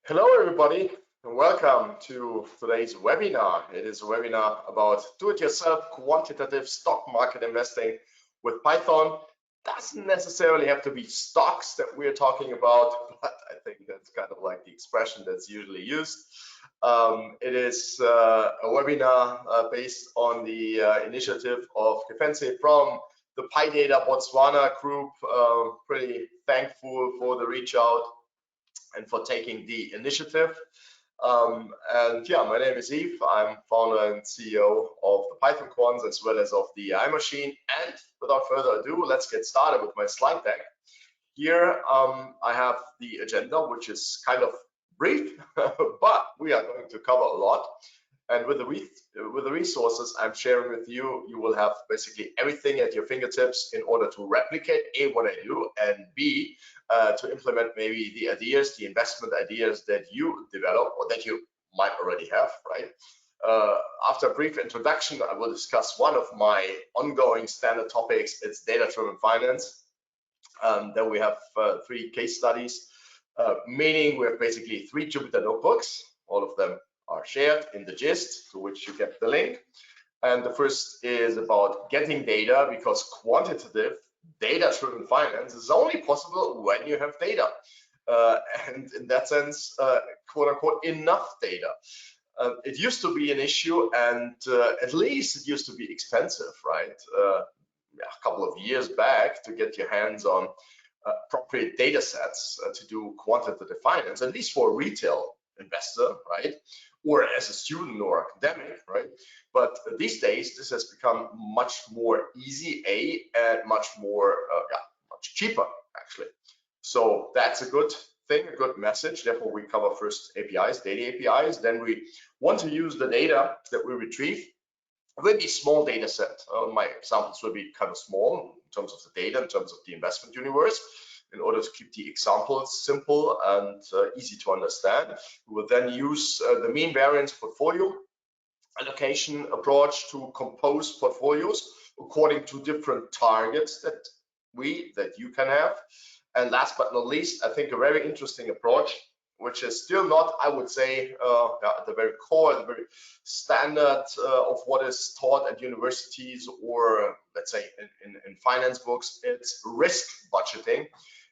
Hello, everybody, and welcome to today's webinar. It is a webinar about do-it-yourself quantitative stock market investing with Python. Doesn't necessarily have to be stocks that we're talking about, but I think that's kind of like the expression that's usually used. It is a webinar based on the initiative of Kefense from the PyData Botswana group. Pretty thankful for the reach out and for taking the initiative. And yeah, my name is Yves. I'm founder and CEO of the Python Quants as well as of the AI Machine. And without further ado, let's get started with my slide deck. Here I have the agenda, which is kind of brief, but we are going to cover a lot. And with the resources I'm sharing with you, you will have basically everything at your fingertips in order to replicate A, what I do, and B, to implement maybe the ideas, the investment ideas that you develop or that you might already have, right? After a brief introduction, I will discuss one of my ongoing standard topics. It's data-driven finance. Then we have 3 case studies, meaning we have basically 3 Jupyter notebooks. All of them are shared in the gist, to which you get the link. And the first is about getting data, because quantitative data-driven finance is only possible when you have data. And in that sense, quote unquote, enough data. It used to be an issue, and at least it used to be expensive, right? A couple of years back to get your hands on appropriate data sets to do quantitative finance, at least for a retail investor, right? Or as a student or academic, right? But these days, this has become much more easy, and much more, much cheaper, actually. So that's a good thing, a good message. Therefore, we cover first APIs, data APIs. Then we want to use the data that we retrieve. It will be a small data set. My examples will be kind of small in terms of the data, in terms of the investment universe, in order to keep the examples simple and easy to understand. We will then use the mean variance portfolio allocation approach to compose portfolios according to different targets that you can have. And last but not least, I think a very interesting approach, which is still not, I would say, at the very core, the very standard of what is taught at universities or, let's say, in finance books. It's risk budgeting.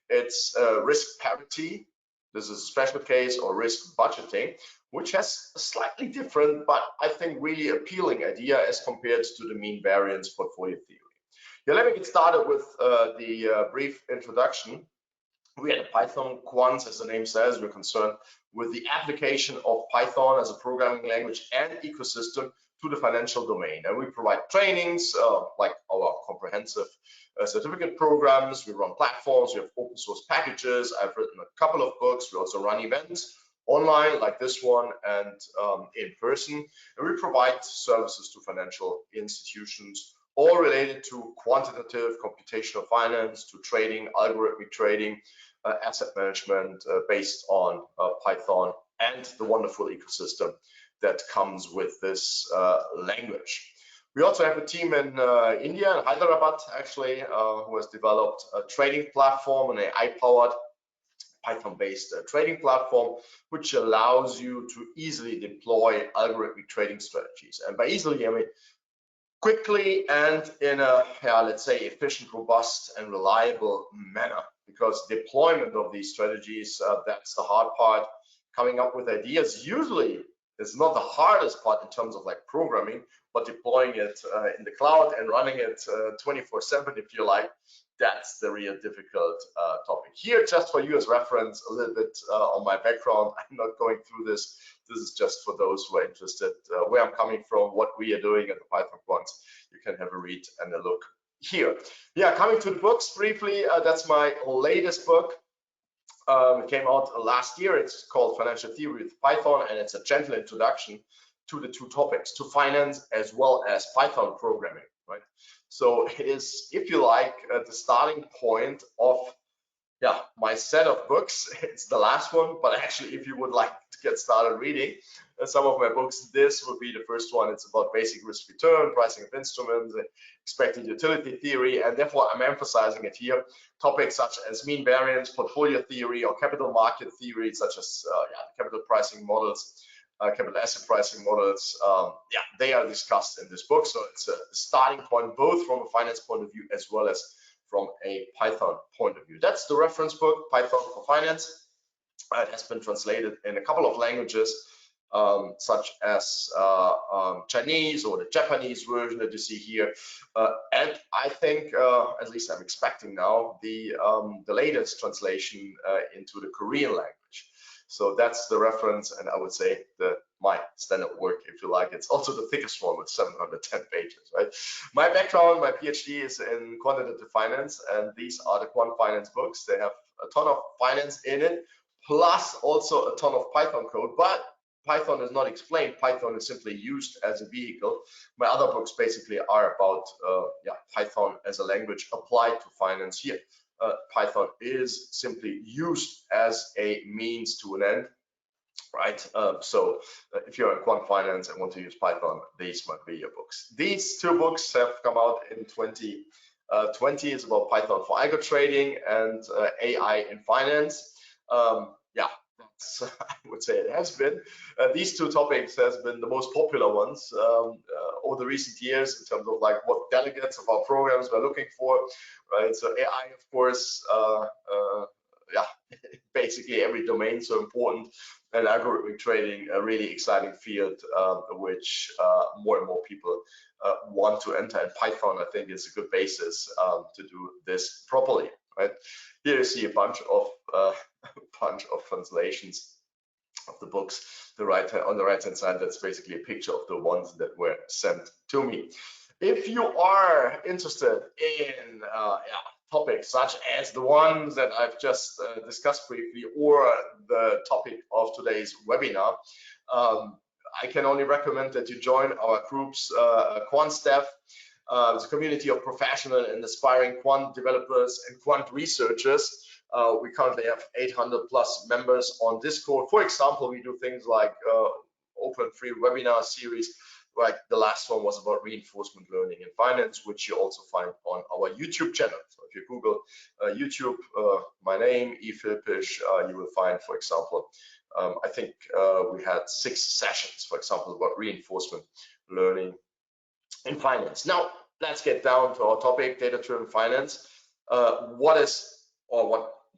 It's risk parity. This is a special case, or risk budgeting, which has a slightly different, but I think really appealing idea as compared to the mean variance portfolio theory. Yeah, let me get started with the brief introduction. We at the Python Quants, as the name says, we're concerned with the application of Python as a programming language and ecosystem to the financial domain. And we provide trainings like our comprehensive certificate programs. We run platforms, we have open source packages. I've written a couple of books. We also run events online like this one and in person. And we provide services to financial institutions, all related to quantitative computational finance, to trading, algorithmic trading, asset management based on Python and the wonderful ecosystem that comes with this language. We also have a team in India, in Hyderabad, actually, who has developed a trading platform, an AI-powered Python-based trading platform, which allows you to easily deploy algorithmic trading strategies. And by easily, I mean quickly and in a, let's say, efficient, robust, and reliable manner. Because deployment of these strategies, that's the hard part. Coming up with ideas usually is not the hardest part in terms of like programming, but deploying it in the cloud and running it 24/7, if you like, that's the real difficult topic. Here, just for you as reference, a little bit on my background. I'm not going through this. This is just for those who are interested, where I'm coming from, what we are doing at the Python Quants. You can have a read and a look here. Yeah, coming to the books briefly, that's my latest book. It came out last year. It's called Financial Theory with Python, and it's a gentle introduction to the 2 topics, to finance as well as Python programming, right? So it is, if you like, the starting point of my set of books. It's the last one, but actually, if you would like to get started reading, some of my books. This would be the first one. It's about basic risk return, pricing of instruments, expected utility theory, and therefore I'm emphasizing it here. Topics such as mean variance, portfolio theory, or capital market theory, such as capital pricing models, capital asset pricing models, they are discussed in this book. So it's a starting point both from a finance point of view as well as from a Python point of view. That's the reference book, Python for Finance. It has been translated in a couple of languages, such as Chinese or the Japanese version that you see here. And I think, at least I'm expecting now, the latest translation into the Korean language. So that's the reference, and I would say my standard work, if you like. It's also the thickest one with 710 pages, right? My background, my PhD is in quantitative finance, and these are the quant finance books. They have a ton of finance in it, plus also a ton of Python code, but Python is not explained. Python is simply used as a vehicle. My other books basically are about Python as a language applied to finance here. Python is simply used as a means to an end, right? So if you're in quant finance and want to use Python, these might be your books. These two books have come out in 2020. It's about Python for algo trading and AI in finance. That's, I would say it has been. These two topics has been the most popular ones over the recent years in terms of like what delegates of our programs we're looking for, right? So AI, of course, basically every domain so important, and algorithmic trading, a really exciting field, which more and more people want to enter. And Python, I think, is a good basis to do this properly, right? Here you see a bunch of translations of the books. On the right hand side, that's basically a picture of the ones that were sent to me. If you are interested in topics such as the ones that I've just discussed briefly, or the topic of today's webinar, I can only recommend that you join our group's quant staff. It's a community of professional and aspiring quant developers and quant researchers. We currently have 800 plus members on Discord. For example, we do things like open free webinar series, like the last one was about reinforcement learning in finance, which you also find on our YouTube channel. So if you Google YouTube, my name, eFilpish, you will find, for example, I think we had 6 sessions, for example, about reinforcement learning in finance. Now, let's get down to our topic, data-driven finance. What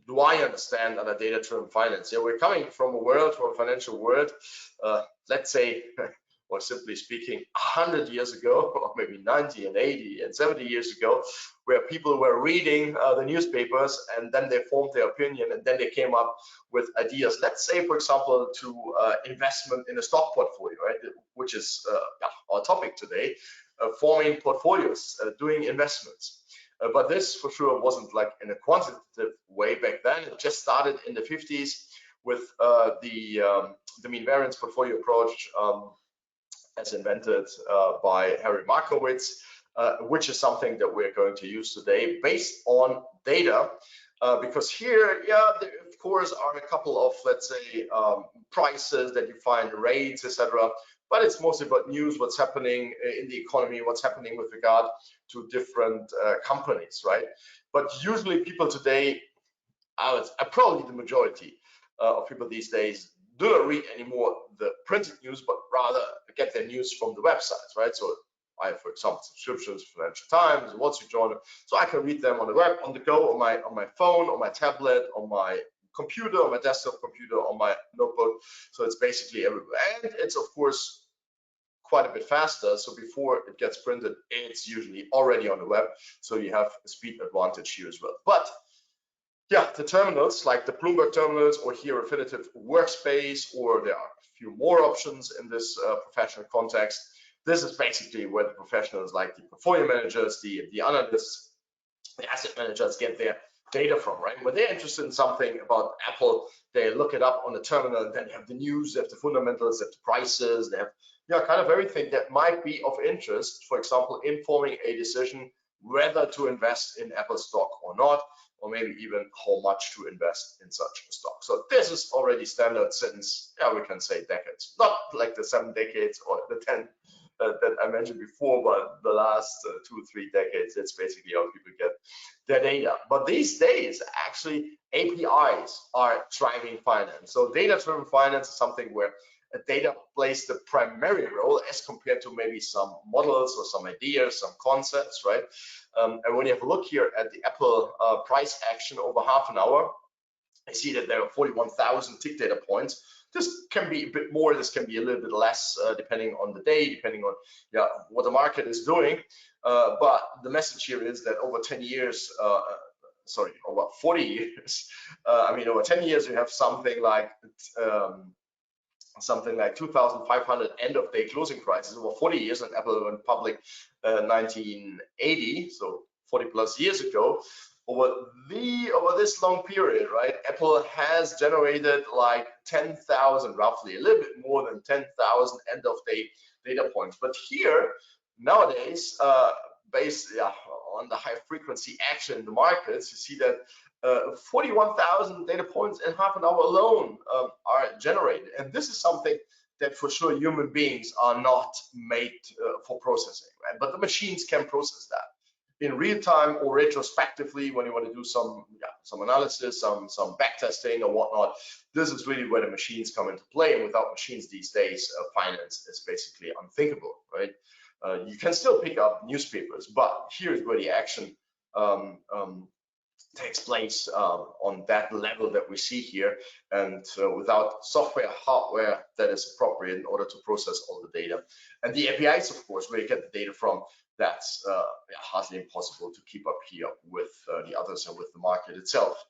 do I understand under data-driven finance? Yeah, we're coming from a financial world, let's say, or simply speaking, 100 years ago, or maybe 90 and 80 and 70 years ago, where people were reading the newspapers and then they formed their opinion and then they came up with ideas. Let's say, for example, to investment in a stock portfolio, right, which is our topic today, forming portfolios, doing investments. But this for sure wasn't like in a quantitative way back then. It just started in the 50s with the mean-variance portfolio approach, as invented by Harry Markowitz, which is something that we're going to use today based on data, because here, there of course are a couple of, let's say, prices that you find, rates, etc. But it's mostly about news, what's happening in the economy, what's happening with regard to different companies, right? But usually people today, probably the majority of people these days, do not read anymore the printed news, but rather get their news from the websites, right? So I have, for example, subscriptions for Financial Times, Wall Street Journal, so I can read them on the web, on the go, on my phone, on my tablet, on my computer, on my desktop computer, on my notebook. So it's basically everywhere, and it's of course quite a bit faster. So before it gets printed, it's usually already on the web. So you have a speed advantage here as well. But yeah, the terminals like the Bloomberg terminals, or here Refinitiv Workspace, or there are a few more options in this professional context. This is basically where the professionals like the portfolio managers, the analysts, the asset managers get their data from, right? When they're interested in something about Apple, they look it up on the terminal, and then they have the news, they have the fundamentals, they have the prices, they have kind of everything that might be of interest, for example, in forming a decision whether to invest in Apple stock or not, or maybe even how much to invest in such a stock. So this is already standard since, yeah, we can say decades, not like the 7 decades or the 10 that I mentioned before, but the last 2-3 decades, that's basically how people get their data. But these days, actually, APIs are driving finance. So data-driven finance is something where data plays the primary role as compared to maybe some models or some ideas, some concepts, right? And when you have a look here at the Apple price action over half an hour, I see that there are 41,000 tick data points. This can be a bit more, this can be a little bit less, depending on the day, depending on what the market is doing. But the message here is that over 10 years, sorry, over 40 years, I mean, over 10 years, you have something like 2,500 end-of-day closing prices over 40 years, and Apple went public 1980, so 40 plus years ago. Over this long period, right, Apple has generated like 10,000, roughly, a little bit more than 10,000 end-of-day data points. But here, nowadays, based on the high frequency action in the markets, you see that 41,000 data points in half an hour alone are generated. And this is something that for sure human beings are not made for processing, right? But the machines can process that in real time or retrospectively when you want to do some analysis, some back testing or whatnot. This is really where the machines come into play. And without machines these days, finance is basically unthinkable, right? You can still pick up newspapers, but here's where the action takes place on that level that we see here, and without software, hardware that is appropriate in order to process all the data. And the APIs, of course, where you get the data from, that's hardly impossible to keep up here with the others and with the market itself.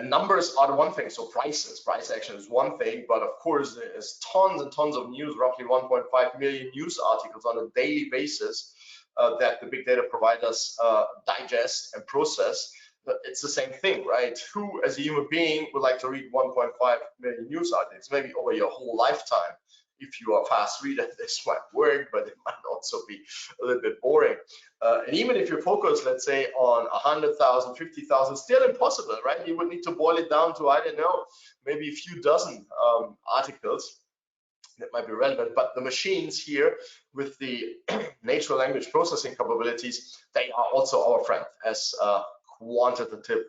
Numbers are the one thing, so price action is one thing, but of course there's tons and tons of news, roughly 1.5 million news articles on a daily basis that the big data providers digest and process. It's the same thing, right? Who, as a human being, would like to read 1.5 million news articles? Maybe over your whole lifetime. If you are a fast reader, this might work, but it might also be a little bit boring. And even if you focus, let's say, on 100,000, 50,000, still impossible, right? You would need to boil it down to, I don't know, maybe a few dozen articles that might be relevant. But the machines here with the natural language processing capabilities, they are also our friend as quantitative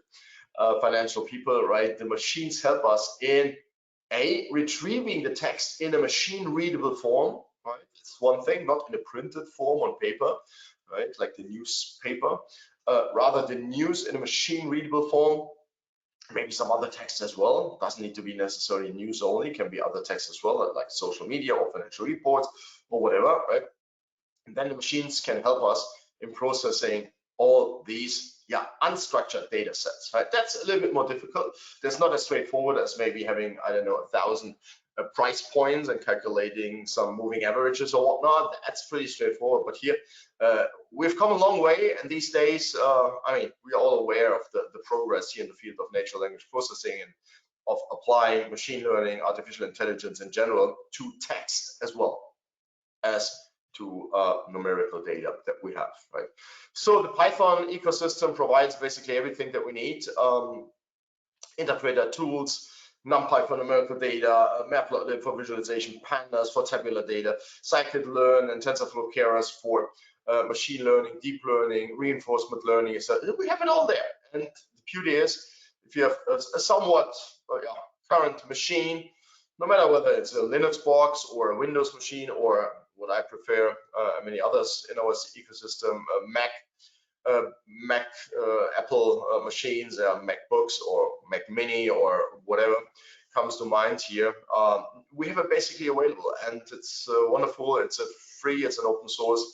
financial people, right? The machines help us in retrieving the text in a machine readable form, right? It's one thing, not in a printed form on paper, right? Like the newspaper, rather the news in a machine readable form, maybe some other text as well. Doesn't need to be necessarily news only, can be other text as well, like social media or financial reports or whatever, right? And then the machines can help us in processing all these unstructured data sets, right? That's a little bit more difficult. That's not as straightforward as maybe having, I don't know, 1,000 price points and calculating some moving averages or whatnot. That's pretty straightforward. But here we've come a long way, and these days, I mean, we're all aware of the progress here in the field of natural language processing and of applying machine learning, artificial intelligence in general to text as well as to numerical data that we have, right? So the Python ecosystem provides basically everything that we need. Interpreter tools, NumPy for numerical data, Matplotlib for visualization, Pandas for tabular data, scikit-learn and TensorFlow Keras for machine learning, deep learning, reinforcement learning, etc. We have it all there. And the beauty is, if you have a somewhat current machine, no matter whether it's a Linux box or a Windows machine or what I prefer, many others in our ecosystem, Mac, Apple machines, MacBooks or Mac Mini or whatever comes to mind here. We have it basically available, and it's wonderful. It's a free, it's an open source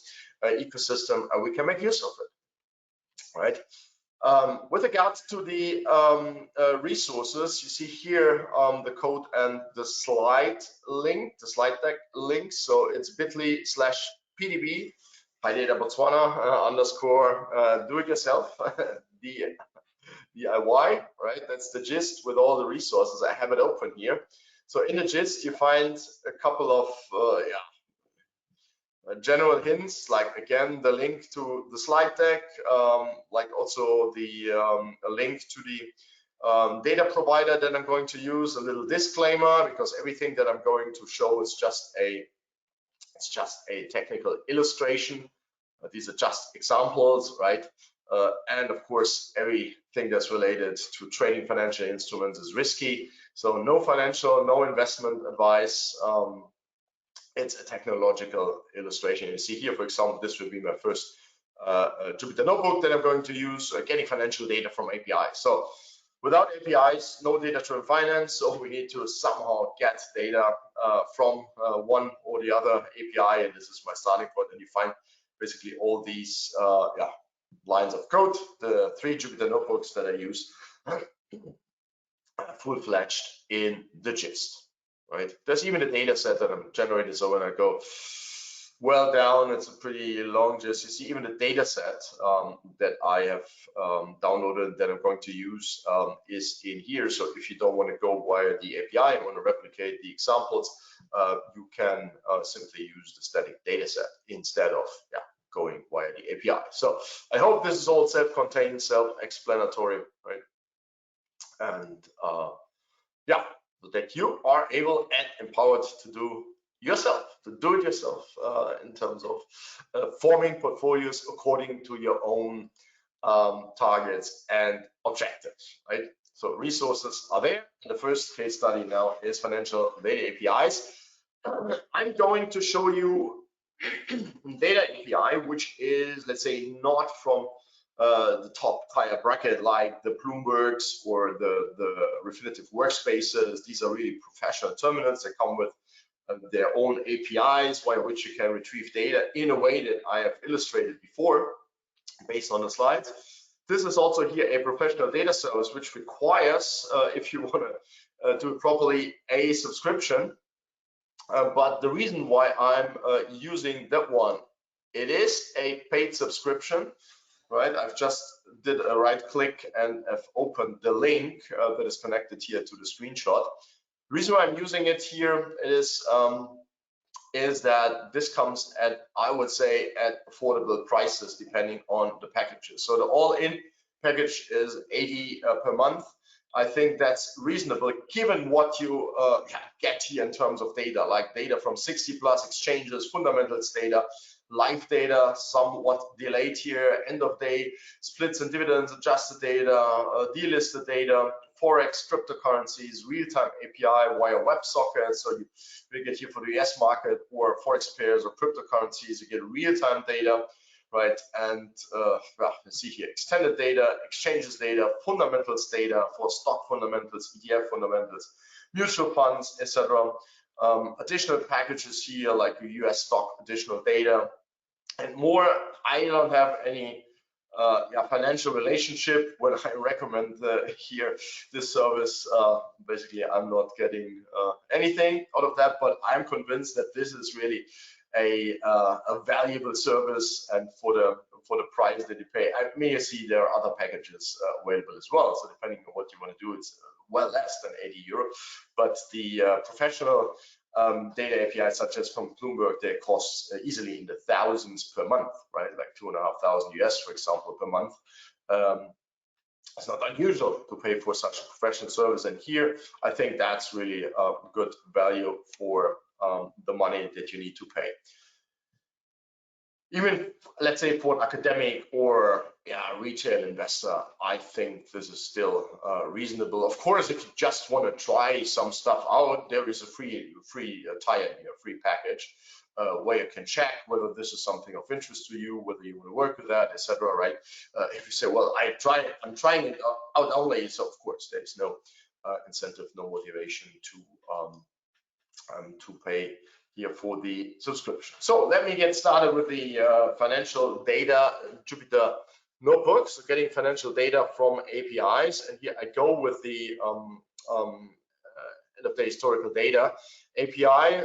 ecosystem, and we can make use of it, right? With regards to the resources, you see here the code and the slide link, the slide deck link. So it's bit.ly/pdb PyData Botswana _ do it yourself DIY, right? That's the gist with all the resources. I have it open here. So in the gist, you find a couple of general hints, like again the link to the slide deck, like also the a link to the data provider that I'm going to use, a little disclaimer, because everything that I'm going to show is just a technical illustration. These are just examples, right? And of course, everything that's related to trading financial instruments is risky. So no financial, no investment advice. It's a technological illustration. You see here, for example, this will be my first Jupyter notebook that I'm going to use, getting financial data from API. So without APIs, no data-driven finance. So we need to somehow get data from one or the other API, and this is my starting point. And you find basically all these lines of code, the 3 Jupyter notebooks that I use, full-fledged in the gist. Right? There's even a data set that I'm generating. So when I go well down, it's a pretty long gist. You see even the data set that I have downloaded that I'm going to use is in here. So if you don't want to go via the API and want to replicate the examples, you can simply use the static data set instead of going via the API. So I hope this is all self-contained, self-explanatory, right? And so that you are able and empowered to do it yourself in terms of forming portfolios according to your own targets and objectives, right? So resources are there. The first case study now is financial data APIs. I'm going to show you data API, which is, let's say, not from the top tier bracket like the Bloombergs or the Refinitiv workspaces. These are really professional terminals that come with their own APIs via which you can retrieve data in a way that I have illustrated before based on the slides. This is also here a professional data service which requires, if you want to do it properly, a subscription. But the reason why I'm using that one, it is a paid subscription. Right, I've just did a right click and have opened the link that is connected here to the screenshot. The reason why I'm using it here is that this comes at, I would say, at affordable prices depending on the packages. So the all-in package is 80 per month. I think that's reasonable given what you get here in terms of data, like data from 60+ exchanges, fundamentals data, live data, somewhat delayed here, end of day, splits and dividends, adjusted data, delisted data, Forex, cryptocurrencies, real-time API via WebSocket. So you get here for the US market or Forex pairs or cryptocurrencies, you get real-time data, right? And you see here extended data, exchanges data, fundamentals data for stock fundamentals, ETF fundamentals, mutual funds, etc. Additional packages here like US stock, additional data, and more. I don't have any financial relationship when I recommend here this service. Basically, I'm not getting anything out of that, but I'm convinced that this is really a valuable service, and for the price that you pay. I mean, you see there are other packages available as well. So depending on what you want to do, it's well less than 80 euro. But the professional data APIs such as from Bloomberg, they cost easily in the thousands per month, right? Like $2,500 US, for example, per month. It's not unusual to pay for such a professional service, and here I think that's really a good value for the money that you need to pay. Even, let's say, for an academic or retail investor, I think this is still reasonable. Of course, if you just want to try some stuff out, there is a free tie-in here, free package where you can check whether this is something of interest to you, whether you want to work with that, etc. Right? If you say, well, I'm trying it out only, so of course there is no incentive, no motivation to pay here for the subscription. So let me get started with the financial data Jupyter notebooks, so getting financial data from APIs. And here I go with the end of the historical data API.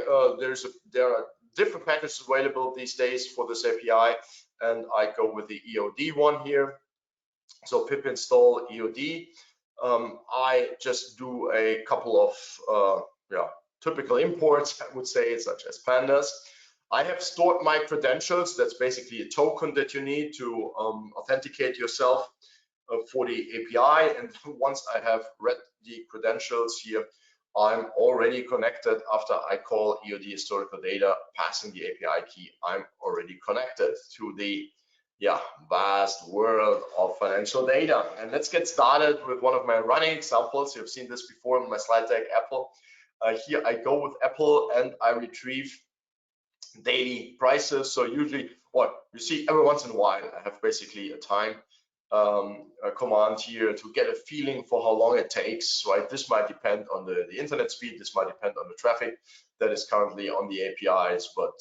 There are different packages available these days for this API, and I go with the EOD one here. So pip install EOD. I just do a couple of typical imports, I would say, such as pandas. I have stored my credentials. That's basically a token that you need to authenticate yourself for the API. And once I have read the credentials here, I'm already connected. After I call EOD historical data, passing the API key, I'm already connected to the vast world of financial data. And let's get started with one of my running examples. You've seen this before in my slide deck, Apple. Here I go with Apple and I retrieve daily prices. So usually, what you see every once in a while, I have basically a time a command here to get a feeling for how long it takes, right? This might depend on the internet speed, this might depend on the traffic that is currently on the APIs, but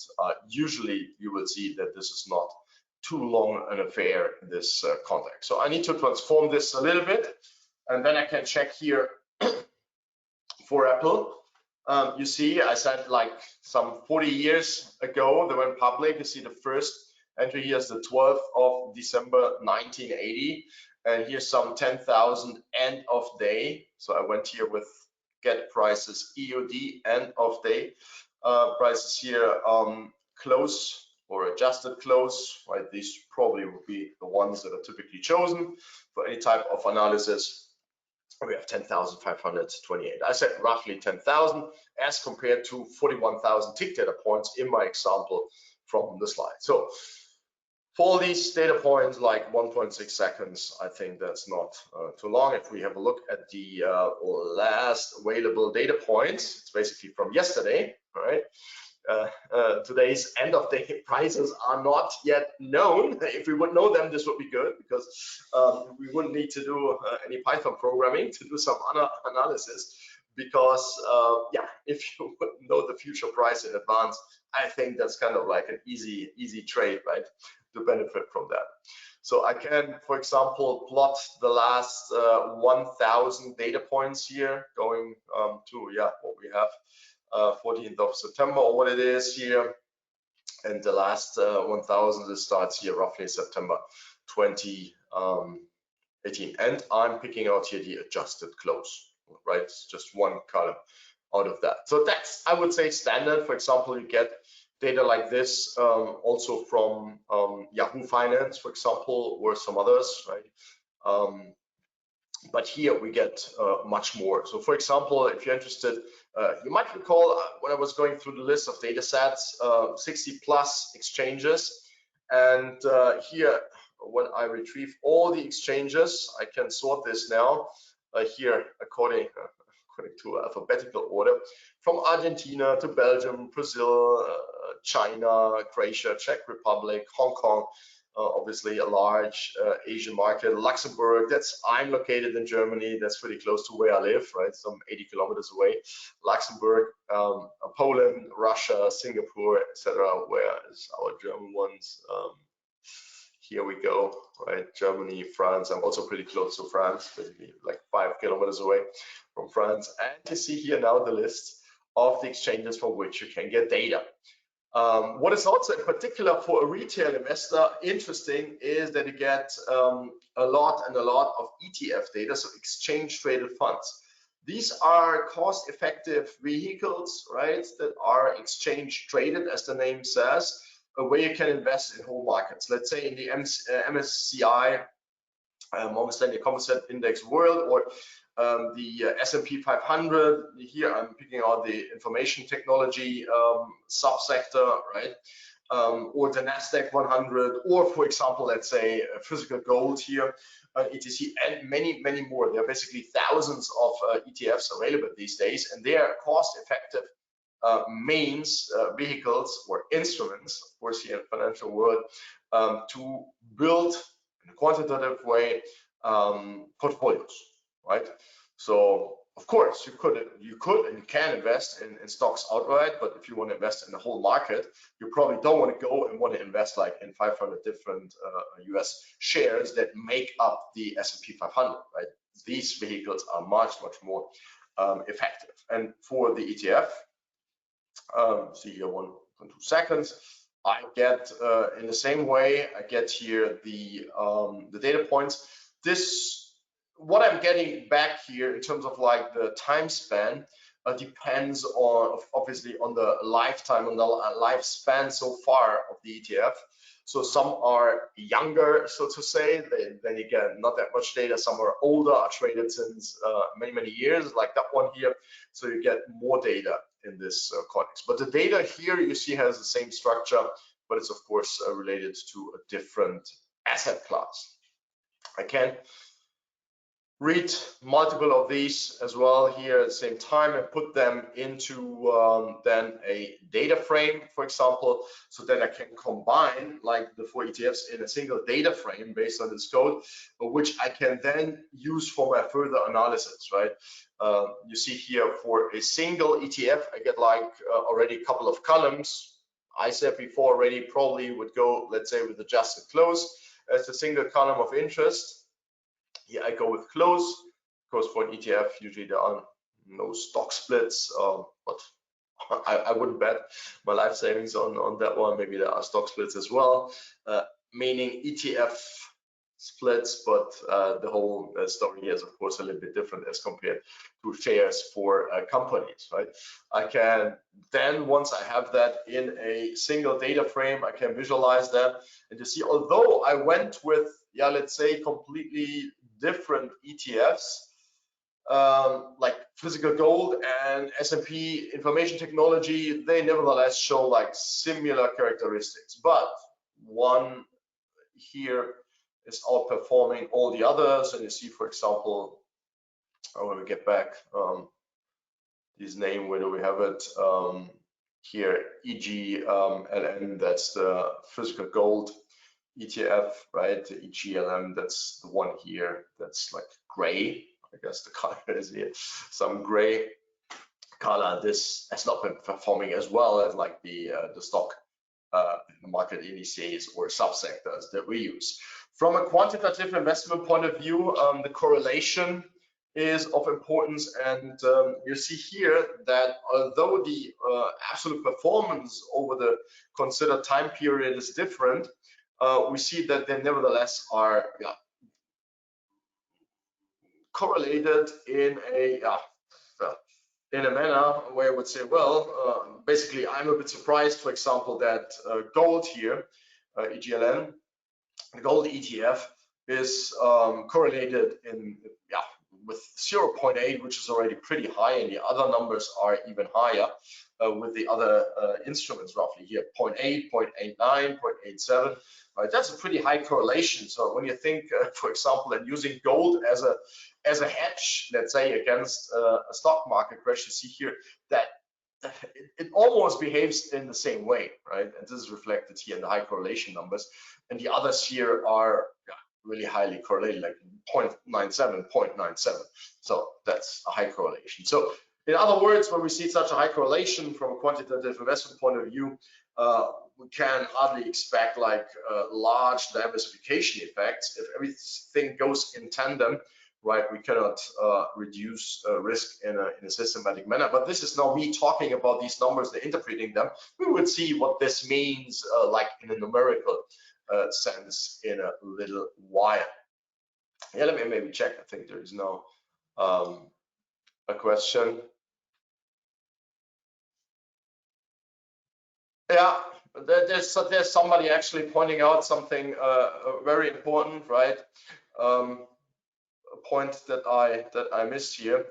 usually you will see that this is not too long an affair in this context. So I need to transform this a little bit, and then I can check here for Apple. You see, I said like some 40 years ago, they went public. You see the first entry here is the 12th of December 1980, and here's some 10,000 end of day. So I went here with get prices EOD end of day prices here, close or adjusted close, right? These probably would be the ones that are typically chosen for any type of analysis. We have 10,528. I said roughly 10,000 as compared to 41,000 tick data points in my example from the slide. So for these data points, like 1.6 seconds, I think that's not too long. If we have a look at the last available data points, it's basically from yesterday, right? Today's end of day prices are not yet known. If we would know them, this would be good, because we wouldn't need to do any Python programming to do some analysis, because if you would know the future price in advance, I think that's kind of like an easy trade, right, to benefit from that. So I can, for example, plot the last 1,000 data points here, going to what we have 14th of September, or what it is here, and the last 1,000 starts here roughly September 2018, and I'm picking out here the adjusted close, right? It's just one column out of that. So that's, I would say, standard. For example, you get data like this also from Yahoo Finance, for example, or some others, right? But here we get much more. So for example, if you're interested, you might recall when I was going through the list of data sets, 60 plus exchanges. And here, when I retrieve all the exchanges, I can sort this now here according to alphabetical order, from Argentina to Belgium, Brazil, China, Croatia, Czech Republic, Hong Kong, obviously a large Asian market, Luxembourg. I'm located in Germany. That's pretty close to where I live, right? Some 80 kilometers away. Luxembourg, Poland, Russia, Singapore, etc. Where is our German ones? Here we go, right? Germany, France. I'm also pretty close to France, basically like 5 kilometers away from France. And you see here now the list of the exchanges from which you can get data. What is also in particular for a retail investor interesting is that you get a lot of ETF data, so exchange traded funds. These are cost-effective vehicles, right, that are exchange traded, as the name says, where you can invest in whole markets. Let's say in the MSCI, Morgan Stanley Composite Index World, or the S&P 500. Here I'm picking out the information technology subsector, right? Or the Nasdaq 100, or for example, let's say physical gold here, ETC, and many more. There are basically thousands of ETFs available these days, and they are cost-effective means, vehicles or instruments, of course, here in the financial world, to build in a quantitative way portfolios, right? So of course you could and you can invest in stocks outright, but if you want to invest in the whole market, you probably don't want to go and want to invest like in 500 different US shares that make up the S&P 500, right? These vehicles are much more effective. And for the ETF, see here 1.2 seconds, I get in the same way, I get here the data points. What I'm getting back here in terms of like the time span depends on obviously on the lifetime, on the lifespan so far of the ETF. So some are younger, so to say, then you get not that much data. Some are older, are traded since many years, like that one here. So you get more data in this context. But the data here you see has the same structure, but it's of course related to a different asset class. I can read multiple of these as well here at the same time and put them into then a data frame, for example, so that I can combine like the 4 ETFs in a single data frame based on this code, which I can then use for my further analysis, right? You see here for a single ETF, I get like already a couple of columns. I said before already probably would go, let's say, with adjusted close as a single column of interest. Here I go with close, because for an ETF usually there are no stock splits, but I wouldn't bet my life savings on that one. Maybe there are stock splits as well, meaning ETF splits, but the whole story here is of course a little bit different as compared to shares for companies, right? I can then, once I have that in a single data frame, I can visualize that and to see, although I went with, yeah, let's say completely different ETFs, like physical gold and S&P information technology, they nevertheless show like similar characteristics, but one here is outperforming all the others. And you see, for example, when we get back this name, where do we have it here? EGLM, that's the physical gold ETF, right? The EGLM, that's the one here that's like gray. I guess the color is here, some gray color. This has not been performing as well as like the stock market indices or subsectors that we use. From a quantitative investment point of view, the correlation is of importance, and you see here that although the absolute performance over the considered time period is different, we see that they nevertheless are correlated in a manner where I would say, well, basically, I'm a bit surprised, for example, that gold here, EGLN, the gold ETF is correlated in with 0.8, which is already pretty high, and the other numbers are even higher with the other instruments, roughly here 0.8, 0.89, 0.87. Right, that's a pretty high correlation. So when you think, for example, that using gold as a hedge, let's say against a stock market crash, you see here that it almost behaves in the same way, right? And this is reflected here in the high correlation numbers, and the others here are really highly correlated, like 0.97, 0.97. So that's a high correlation. So in other words, when we see such a high correlation from a quantitative investment point of view, we can hardly expect like large diversification effects. If everything goes in tandem, right, we cannot reduce risk in a systematic manner. But this is now me talking about these numbers and interpreting them. We would see what this means like in a numerical sense in a little while. Yeah, let me maybe check. I think there is no a question. Yeah, there's somebody actually pointing out something very important, right? A point that I missed here,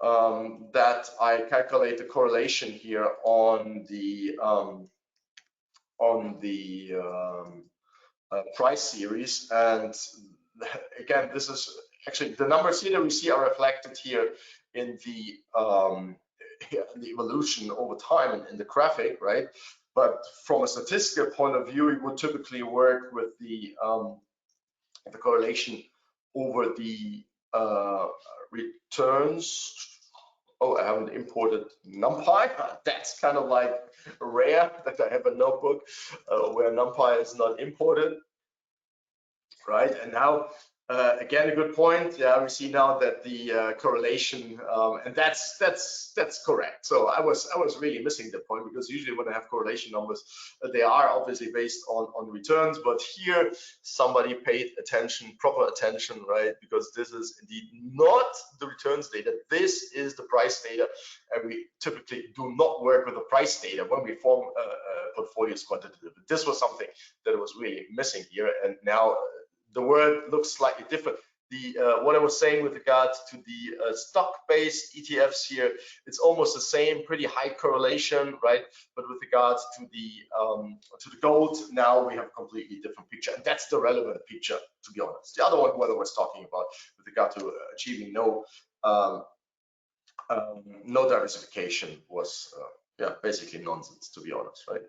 that I calculate the correlation here on the price series, and again, this is actually the numbers here that we see are reflected here in the evolution over time in the graphic, right? But from a statistical point of view, we would typically work with the correlation over the returns. Oh, I haven't imported NumPy. That's kind of like rare that I have a notebook where NumPy is not imported, right? And now Again, a good point. Yeah, we see now that the correlation, and that's correct. So I was really missing the point, because usually when I have correlation numbers, they are obviously based on returns. But here, somebody paid attention, proper attention, right? Because this is indeed not the returns data. This is the price data, and we typically do not work with the price data when we form portfolios quantitative. This was something that was really missing here, and now the word looks slightly different. The what I was saying with regard to the stock-based ETFs here, it's almost the same, pretty high correlation, right? But with regards to the gold, now we have a completely different picture, and that's the relevant picture, to be honest. The other one, what I was talking about with regard to achieving no diversification, was yeah, basically nonsense, to be honest, right?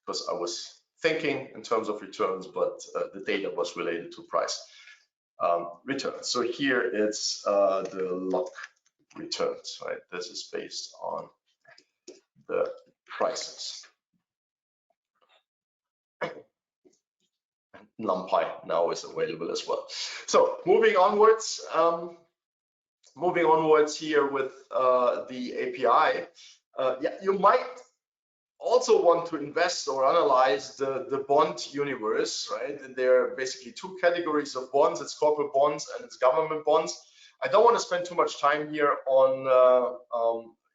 Because I was thinking in terms of returns, but the data was related to price returns. So here it's the log returns, right? This is based on the prices. NumPy now is available as well. So moving onwards here with the API, yeah, you might also want to invest or analyze the bond universe, right? And there are basically two categories of bonds. It's corporate bonds and it's government bonds. I don't want to spend too much time here on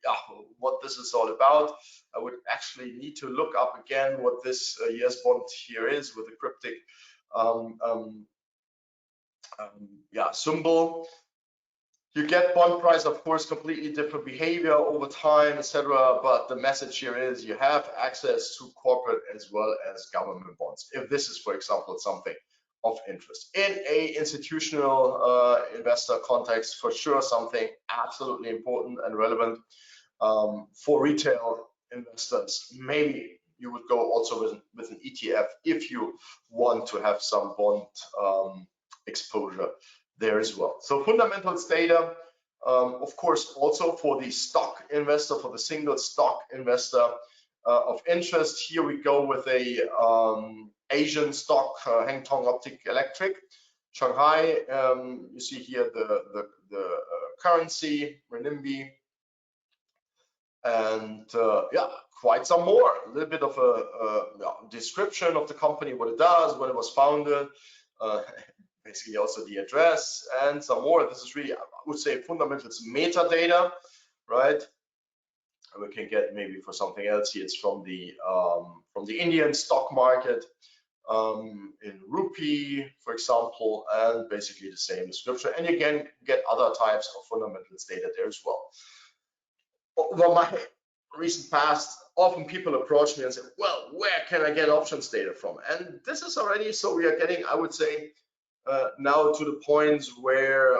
yeah, what this is all about. I would actually need to look up again what this US bond here is with the cryptic yeah, symbol. You get bond price, of course, completely different behavior over time, etc. But the message here is you have access to corporate as well as government bonds, if this is, for example, something of interest. In a institutional investor context, for sure, something absolutely important and relevant. For retail investors, maybe you would go also with an ETF if you want to have some bond exposure there as well. So fundamentals data, of course, also for the stock investor, for the single stock investor of interest. Here we go with a Asian stock, Hang Tong Optic Electric, Shanghai. You see here the currency, renminbi, and yeah, quite some more. A little bit of a description of the company, what it does, when it was founded. Basically also the address and some more. This is really, I would say, fundamentals metadata, right? And we can get maybe for something else here. It's from the Indian stock market in rupee, for example, and basically the same description. And you can get other types of fundamentals data there as well. Over my recent past, often people approach me and say, well, where can I get options data from? And this is already, so we are getting, I would say, now to the point where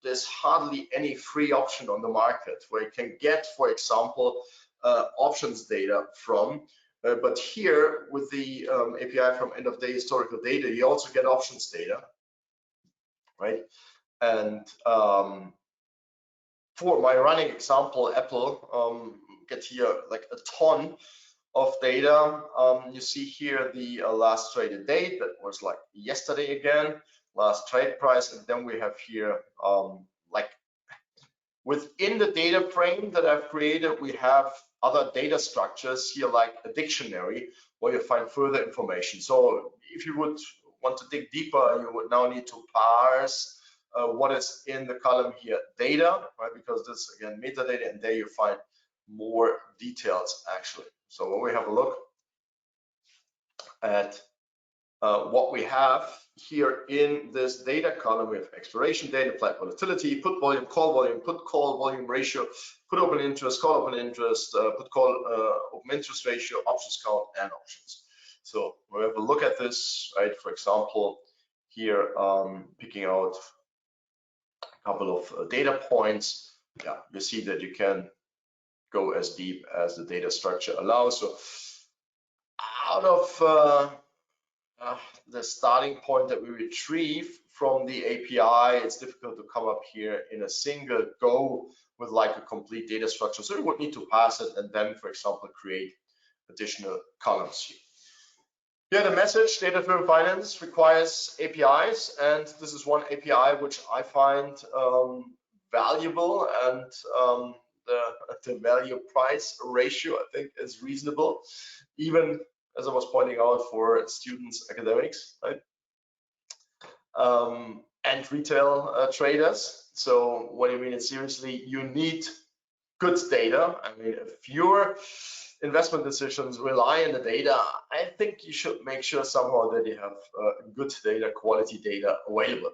there's hardly any free option on the market where you can get, for example, options data from. But here with the API from end of day historical data, you also get options data, right? And for my running example, Apple get here like a ton of data. You see here the last traded date, that was like yesterday again, last trade price, and then we have here like within the data frame that I've created, we have other data structures here, like a dictionary, where you find further information. So if you would want to dig deeper, you would now need to parse what is in the column here, data, right? Because this again metadata, and there you find more details actually. So when we have a look at what we have here in this data column, we have expiration date, applied volatility, put volume, put call volume ratio, put open interest, call open interest, put call open interest ratio, options count, and options. So we have a look at this, right? For example, here picking out a couple of data points. Yeah, you see that you can go as deep as the data structure allows. So out of the starting point that we retrieve from the API, it's difficult to come up here in a single go with like a complete data structure. So we would need to pass it and then, for example, create additional columns here. Yeah, the message data-driven finance requires APIs, and this is one API which I find valuable, and the value price ratio I think is reasonable, even as I was pointing out for students, academics, right? And retail traders. So when you mean it seriously, you need good data. I mean, if your investment decisions rely on the data, I think you should make sure somehow that you have good data, quality data available.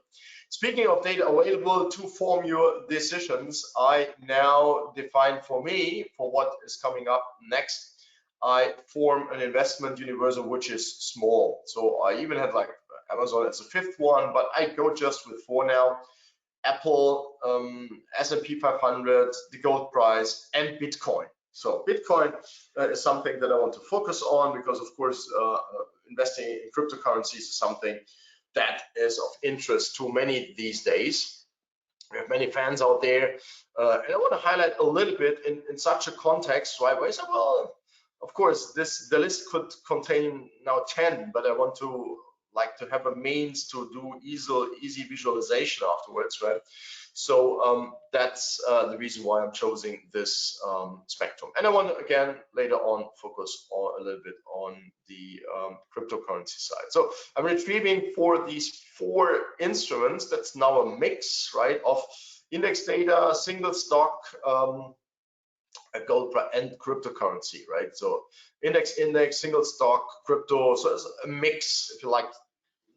Speaking of data available to form your decisions, I now define for me, for what is coming up next, I form an investment universe which is small. So I even had like Amazon as a fifth one, but I go just with 4 now. Apple, S&P 500, the gold price, and Bitcoin. So Bitcoin is something that I want to focus on because, of course, investing in cryptocurrencies is something that is of interest to many these days. We have many fans out there, and I want to highlight a little bit in such a context, right? Where I say, well, of course, the list could contain now 10, but I want to have a means to do easy visualization afterwards, right? So that's the reason why I'm choosing this spectrum. And I want to, again, later on focus a little bit on the cryptocurrency side. So I'm retrieving for these 4 instruments. That's now a mix, right, of index data, single stock, gold and cryptocurrency, right? So index, single stock, crypto. So it's a mix, if you like.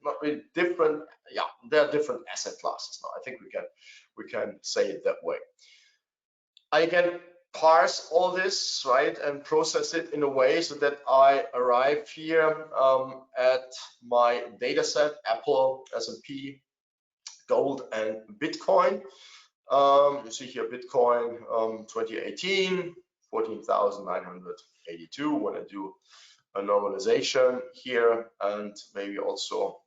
Not really different. Yeah, they're different asset classes now. I think we can say it that way. I can parse all this, right, and process it in a way so that I arrive here at my data set: Apple, S&P, gold, and Bitcoin. You see here Bitcoin 2018, 14,982. When I do a normalization here, and maybe also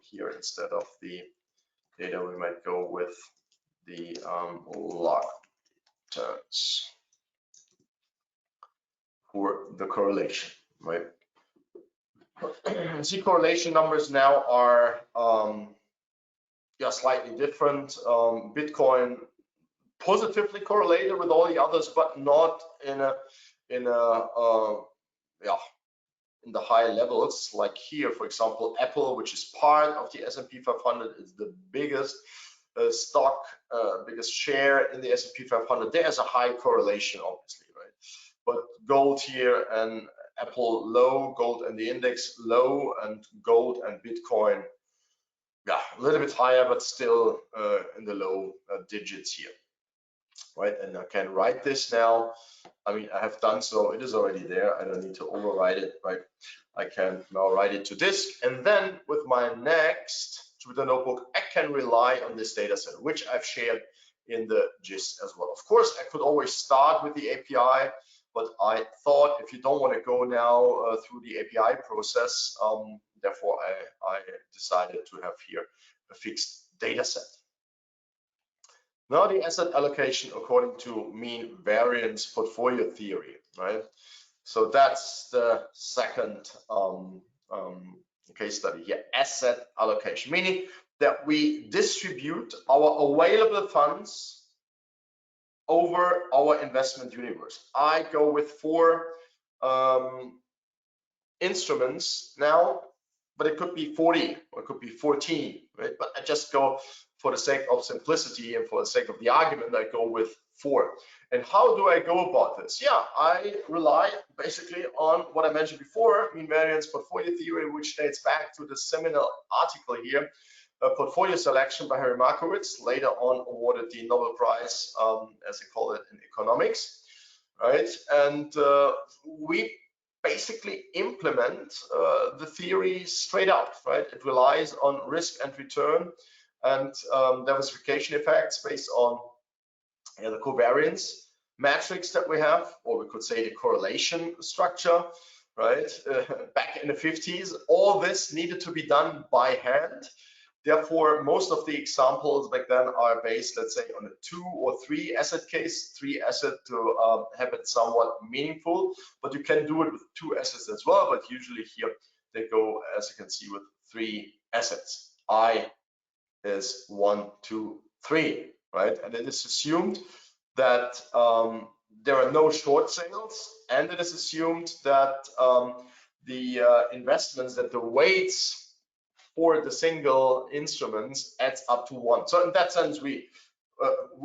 here, instead of the data, we might go with the log terms for the correlation, right? See, correlation numbers now are yeah, slightly different. Bitcoin positively correlated with all the others, but not in the high levels. Like here, for example, Apple, which is part of the S&P 500, is the biggest stock, biggest share in the S&P 500. There's a high correlation, obviously, right? But gold here and Apple low, gold and the index low, and gold and Bitcoin, yeah, a little bit higher, but still in the low digits here, right? And I can write this now. I mean, I have done so. It is already there. I don't need to overwrite it, right? I can now write it to disk, and then with my next Twitter notebook, I can rely on this data set, which I've shared in the gist as well. Of course, I could always start with the API, but I thought if you don't want to go now through the API process, therefore I decided to have here a fixed data set. Now the asset allocation according to mean variance portfolio theory, right? So that's the second case study here, asset allocation, meaning that we distribute our available funds over our investment universe. I go with 4 instruments now, but it could be 40 or it could be 14, right? But I just go, for the sake of simplicity and for the sake of the argument, I go with 4. And how do I go about this? Yeah, I rely basically on what I mentioned before, mean variance portfolio theory, which dates back to the seminal article here, Portfolio Selection by Harry Markowitz, later on awarded the Nobel Prize, as they call it in economics, right? And we basically implement the theory straight out, right? It relies on risk and return and diversification effects based on the covariance matrix that we have, or we could say the correlation structure, right? Back in the 50s, all this needed to be done by hand. Therefore, most of the examples back then are based, let's say, on a 2 or 3 asset case, 3 asset to have it somewhat meaningful, but you can do it with 2 assets as well, but usually here they go, as you can see, with 3 assets. I is 1, 2, 3, right? And it is assumed that there are no short sales, and it is assumed that the investments, that the weights for the single instruments adds up to 1. So in that sense, we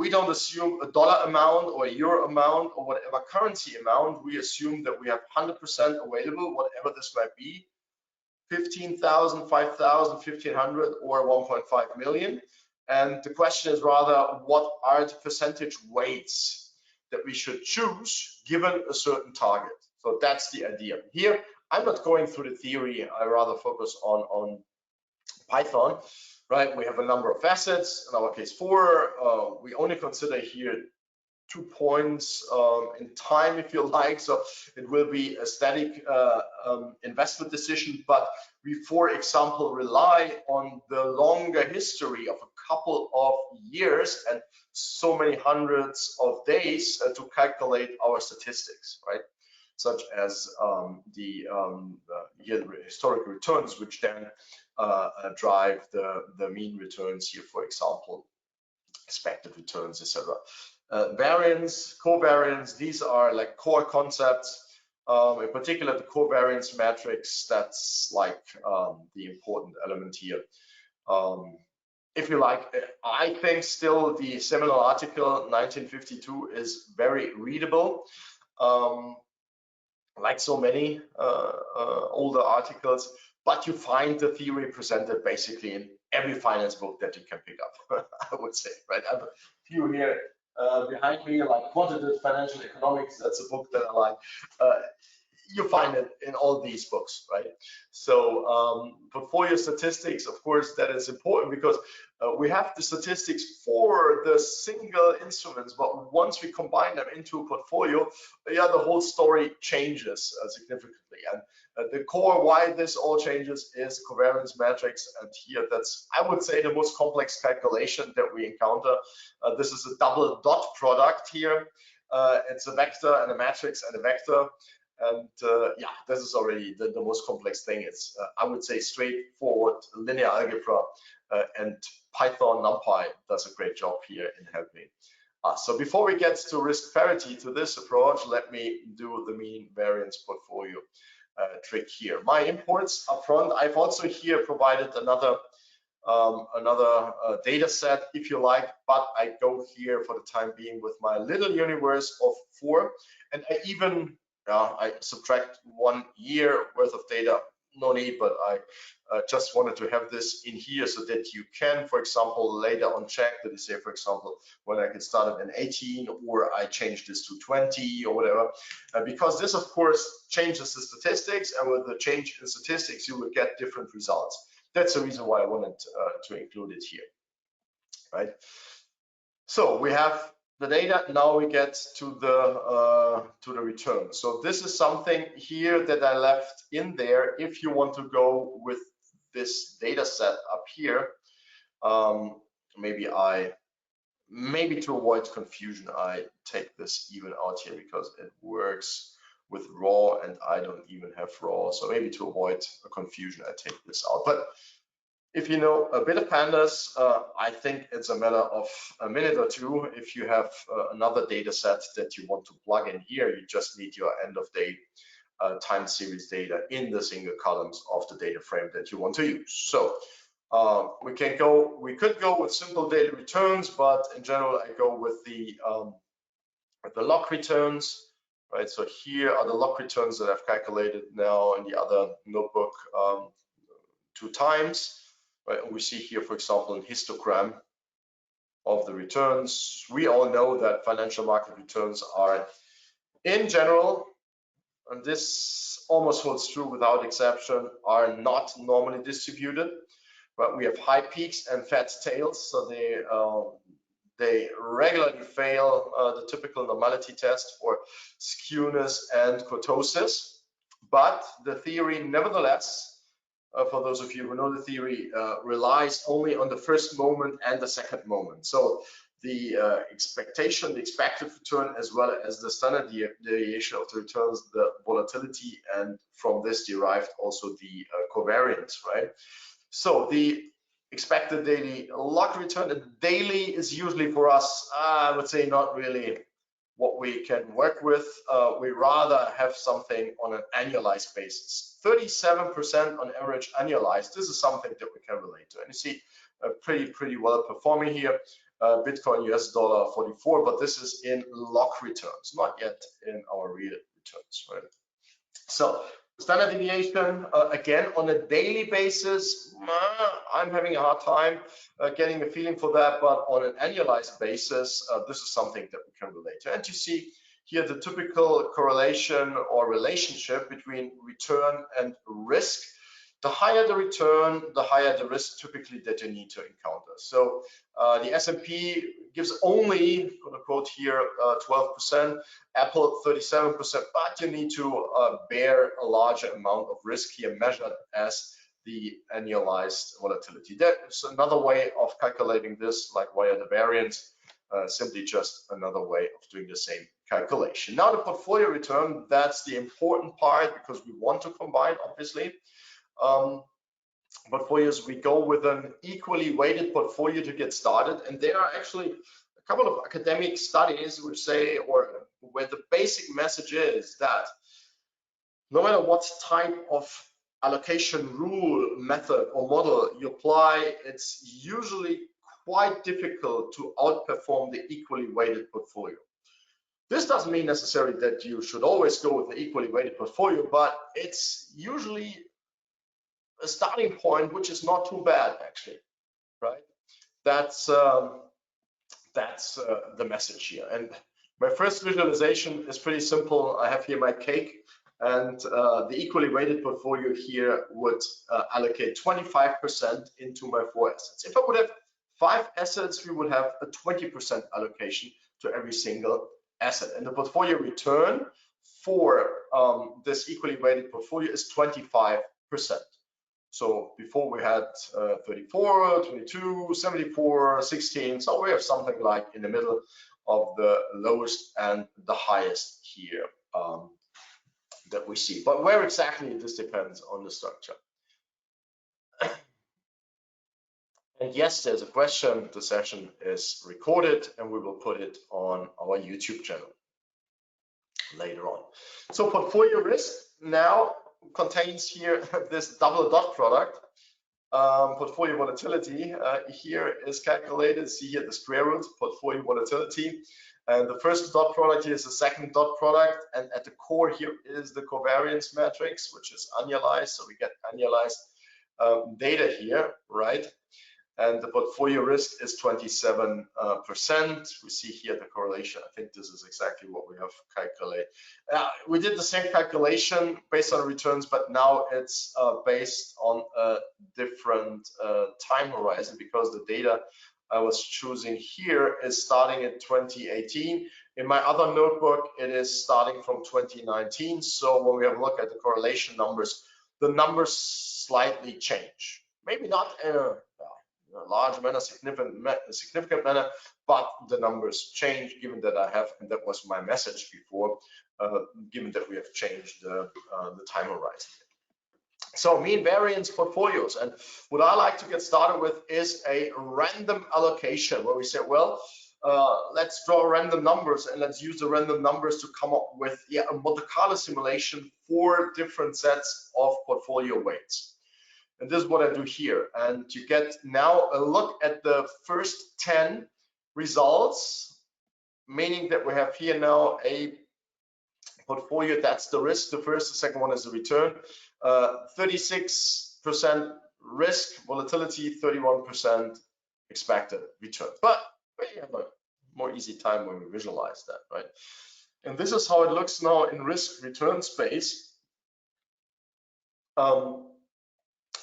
don't assume a dollar amount or a euro amount or whatever currency amount. We assume that we have 100% available, whatever this might be, 15,000, 5,000, 1,500, or 1.5 million. And the question is rather, what are the percentage weights that we should choose given a certain target? So that's the idea. Here, I'm not going through the theory. I rather focus on Python, right? We have a number of facets, in our case 4. We only consider here 2 points in time, if you like. So it will be a static investment decision, but we, for example, rely on the longer history of a couple of years and so many hundreds of days to calculate our statistics, right? Such as the historical returns, which then drive the mean returns here, for example, expected returns, etc. Variance, covariance, these are like core concepts. In particular, the covariance matrix, that's like the important element here. If you like, I think still the seminal article 1952 is very readable. Like so many older articles, but you find the theory presented basically in every finance book that you can pick up, I would say, right? I have a few here behind me, like Quantitative Financial Economics, that's a book that I like. You find it in all these books, right? So portfolio statistics, of course, that is important because we have the statistics for the single instruments, but once we combine them into a portfolio, yeah, the whole story changes significantly. And the core why this all changes is covariance matrix. And here, that's, I would say, the most complex calculation that we encounter. This is a double dot product here. It's a vector and a matrix and a vector. And yeah, this is already the most complex thing. It's, I would say, straightforward linear algebra, and Python NumPy does a great job here in helping us. So before we get to risk parity to this approach, let me do the mean variance portfolio trick here. My imports up front, I've also here provided another data set, if you like, but I go here for the time being with my little universe of 4, and I even I subtract 1 year worth of data. No need, but I just wanted to have this in here so that you can, for example, later on check that you say, for example, when I get started in 18 or I change this to 20 or whatever, because this, of course, changes the statistics, and with the change in statistics, you will get different results. That's the reason why I wanted to include it here, right? So we have the data. Now we get to the return. So this is something here that I left in there. If you want to go with this data set up here, maybe to avoid confusion, I take this even out here because it works with raw and I don't even have raw. So maybe to avoid a confusion, I take this out. But if you know a bit of pandas, I think it's a matter of a minute or two. If you have another data set that you want to plug in here, you just need your end of day time series data in the single columns of the data frame that you want to use. So we could go with simple data returns, but in general, I go with the log returns, right? So here are the log returns that I've calculated now in the other notebook 2 times. Right, and we see here, for example, a histogram of the returns. We all know that financial market returns are, in general, and this almost holds true without exception, are not normally distributed. But we have high peaks and fat tails, so they regularly fail the typical normality test for skewness and kurtosis. But the theory, nevertheless, for those of you who know the theory, relies only on the first moment and the second moment. So the expectation, the expected return, as well as the standard deviation of the returns, the volatility, and from this derived also the covariance, right? So the expected daily log return, the daily is usually for us, I would say, not really what we can work with. We rather have something on an annualized basis. 37% on average annualized. This is something that we can relate to. And you see pretty well performing here. Bitcoin, US dollar 44, but this is in log returns, not yet in our real returns, right? So standard deviation, again, on a daily basis, I'm having a hard time getting a feeling for that, but on an annualized basis, this is something that we can relate to. And you see here the typical correlation or relationship between return and risk. The higher the return, the higher the risk typically that you need to encounter. So the S&P gives only, quote unquote here, 12%, Apple 37%, but you need to bear a larger amount of risk here measured as the annualized volatility. There's another way of calculating this, like via the variance, simply just another way of doing the same calculation. Now the portfolio return, that's the important part because we want to combine, obviously. Portfolios, we go with an equally weighted portfolio to get started, and there are actually a couple of academic studies which say, or where the basic message is that no matter what type of allocation rule, method, or model you apply, it's usually quite difficult to outperform the equally weighted portfolio. This doesn't mean necessarily that you should always go with the equally weighted portfolio, but it's usually a starting point which is not too bad, actually, right? That's the message here. And my first visualization is pretty simple. I have here my cake, and the equally weighted portfolio here would allocate 25% into my 4 assets. If I would have 5 assets, we would have a 20% allocation to every single asset. And the portfolio return for this equally weighted portfolio is 25%. So before we had 34, 22, 74, 16. So we have something like in the middle of the lowest and the highest here that we see. But where exactly, this depends on the structure. And yes, there's a question. The session is recorded and we will put it on our YouTube channel later on. So portfolio risk now contains here this double dot product. Portfolio volatility here is calculated. See here the square root, portfolio volatility. And the first dot product here is the second dot product. And at the core here is the covariance matrix, which is annualized. So we get annualized data here, right? And the portfolio risk is 27%. We see here the correlation. I think this is exactly what we have calculated. We did the same calculation based on returns, but now it's based on a different time horizon because the data I was choosing here is starting at 2018. In my other notebook, it is starting from 2019. So when we have a look at the correlation numbers, the numbers slightly change. Maybe not in a large manner, significant manner, but the numbers change given that I have, and that was my message before, given that we have changed the time horizon. So mean variance portfolios, and what I like to get started with is a random allocation where we say, well, let's draw random numbers and let's use the random numbers to come up with a Monte Carlo simulation for different sets of portfolio weights. And this is what I do here. And you get now a look at the first 10 results, meaning that we have here now a portfolio, that's the risk. The first, the second one is the return. 36% risk, volatility, 31% expected return. But we have a more easy time when we visualize that, right? And this is how it looks now in risk return space.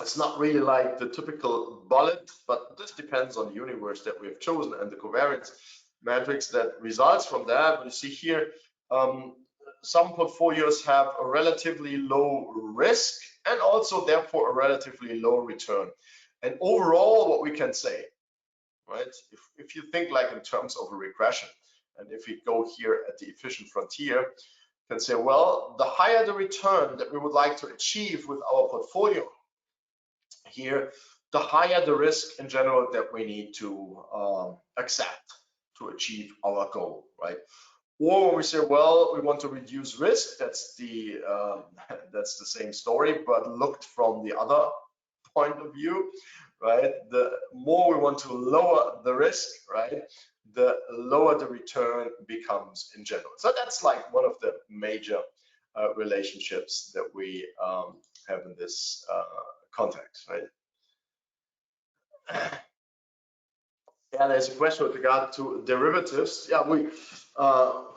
It's not really like the typical bullet, but this depends on the universe that we have chosen and the covariance matrix that results from that. But you see here, some portfolios have a relatively low risk and also therefore a relatively low return. And overall, what we can say, right? If you think like in terms of a regression, and if we go here at the efficient frontier, you can say, well, the higher the return that we would like to achieve with our portfolio here, the higher the risk in general that we need to accept to achieve our goal, right? Or when we say, well, we want to reduce risk, that's the same story, but looked from the other point of view, right? The more we want to lower the risk, right, the lower the return becomes in general. So that's like one of the major relationships that we have in this context, right? Yeah, there's a question with regard to derivatives. Yeah, with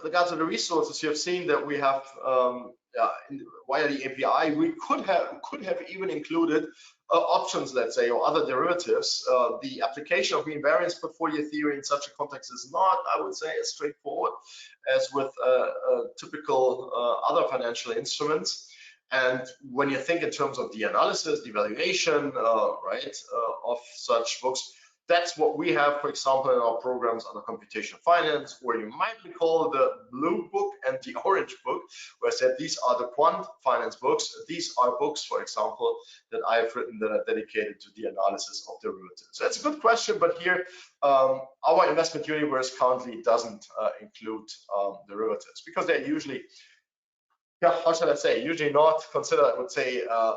regard to the resources, you have seen that we have via the API, we could have even included options, let's say, or other derivatives. The application of mean variance portfolio theory in such a context is not, I would say, as straightforward as with typical other financial instruments. And when you think in terms of the analysis, the evaluation, right, of such books, that's what we have, for example, in our programs under computational finance, where you might recall the blue book and the orange book, where I said these are the quant finance books. These are books, for example, that I have written that are dedicated to the analysis of derivatives. So that's a good question, but here our investment universe currently doesn't include derivatives because they're usually, yeah, how should I say, usually not considered, I would say, a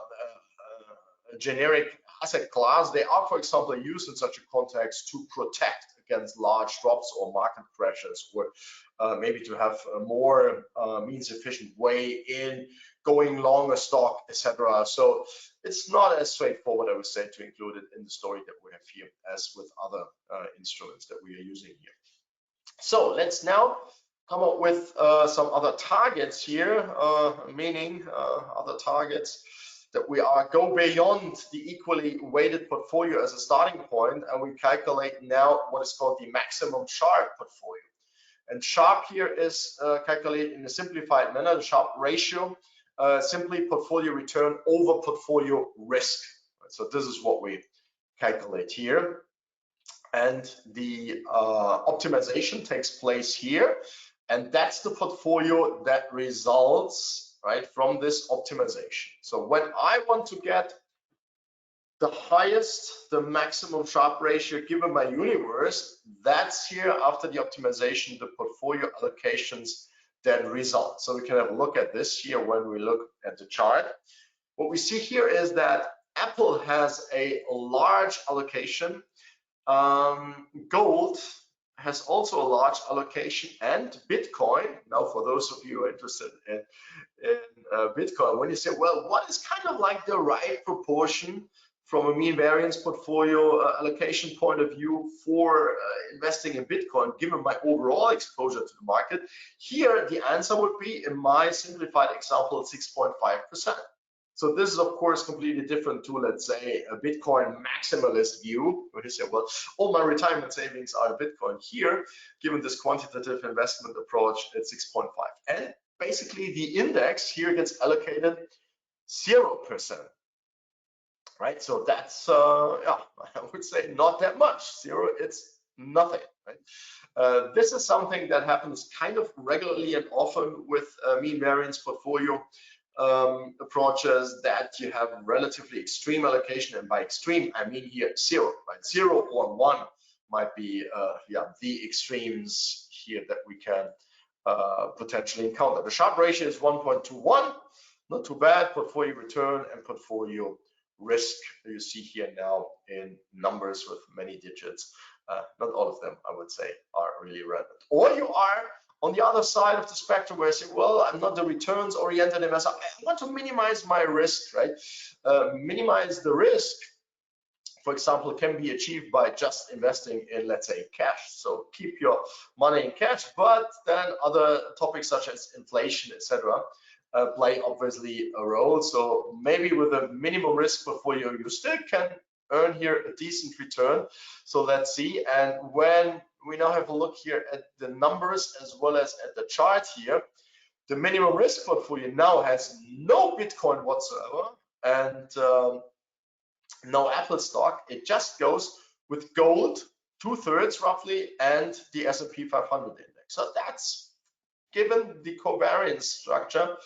generic asset class. They are, for example, used in such a context to protect against large drops or market crashes, or maybe to have a more means efficient way in going long a stock, etc. So it's not as straightforward, I would say, to include it in the story that we have here as with other instruments that we are using here. So let's now come up with some other targets here, meaning other targets that we go beyond the equally weighted portfolio as a starting point, and we calculate now what is called the maximum Sharpe portfolio. And Sharpe here is calculated in a simplified manner, the Sharpe ratio, simply portfolio return over portfolio risk. So this is what we calculate here. And the optimization takes place here. And that's the portfolio that results, right, from this optimization. So when I want to get the highest, the maximum Sharpe ratio given my universe, that's here after the optimization, the portfolio allocations that result. So we can have a look at this here when we look at the chart. What we see here is that Apple has a large allocation. Gold has also a large allocation, and Bitcoin. Now, for those of you interested in Bitcoin, when you say, well, what is kind of like the right proportion from a mean variance portfolio allocation point of view for investing in Bitcoin, given my overall exposure to the market? Here, the answer would be, in my simplified example, 6.5%. So this is, of course, completely different to, let's say, a Bitcoin maximalist view, where you say, well, all my retirement savings are in Bitcoin. Here, given this quantitative investment approach, it's 6.5. And basically, the index here gets allocated 0%. Right? So that's, yeah, I would say not that much. 0, it's nothing. Right? This is something that happens kind of regularly and often with mean variance portfolio approaches, that you have relatively extreme allocation, and by extreme I mean here 0, right? 0 or 1 might be yeah, the extremes here that we can potentially encounter. The Sharpe ratio is 1.21, not too bad. Portfolio return and portfolio risk you see here now in numbers with many digits. Not all of them, I would say, are really relevant. Or you are on the other side of the spectrum where I say, well, I'm not the returns oriented investor. I want to minimize my risk, right? Minimize the risk, for example, can be achieved by just investing in, let's say, cash. So keep your money in cash, but then other topics such as inflation, etc., play obviously a role. So maybe with a minimum risk portfolio, you still can earn here a decent return. So let's see. And when we now have a look here at the numbers as well as at the chart here, the minimum risk portfolio now has no Bitcoin whatsoever and no Apple stock. It just goes with gold, 2/3 roughly, and the S&P 500 index. So that's given the covariance structure,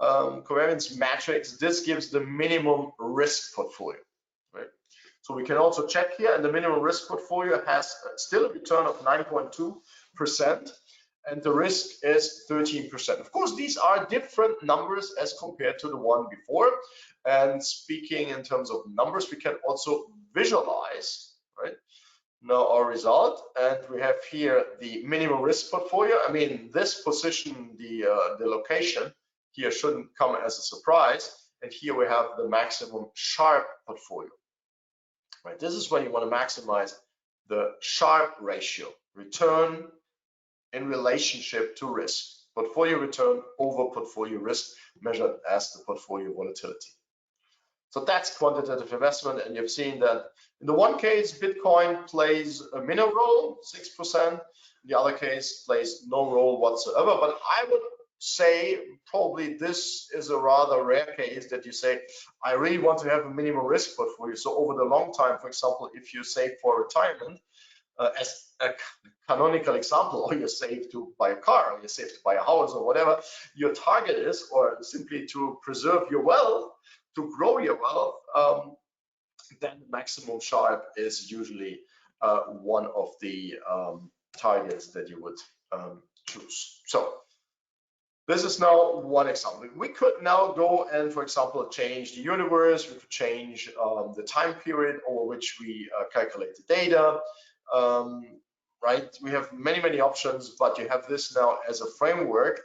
covariance matrix, this gives the minimum risk portfolio, right? So we can also check here, and the minimum risk portfolio has still a return of 9.2%, and the risk is 13%. Of course, these are different numbers as compared to the one before. And speaking in terms of numbers, we can also visualize, right, now our result. And we have here the minimum risk portfolio. I mean, this position, the location here shouldn't come as a surprise. And here we have the maximum Sharpe portfolio, right? This is when you want to maximize the Sharpe ratio, return in relationship to risk, portfolio return over portfolio risk, measured as the portfolio volatility. So that's quantitative investment, and you've seen that in the one case, Bitcoin plays a minor role, 6%. In the other case, plays no role whatsoever. But I would say probably this is a rather rare case that you say, I really want to have a minimum risk portfolio. So over the long time, for example, if you save for retirement, as a canonical example, or you're saved to buy a car, or you're saved to buy a house, or whatever your target is, or simply to preserve your wealth, to grow your wealth, then maximum Sharpe is usually one of the targets that you would choose. So this is now one example. We could now go and, for example, change the universe. We could change the time period over which we calculate the data. Right? We have many options, but you have this now as a framework,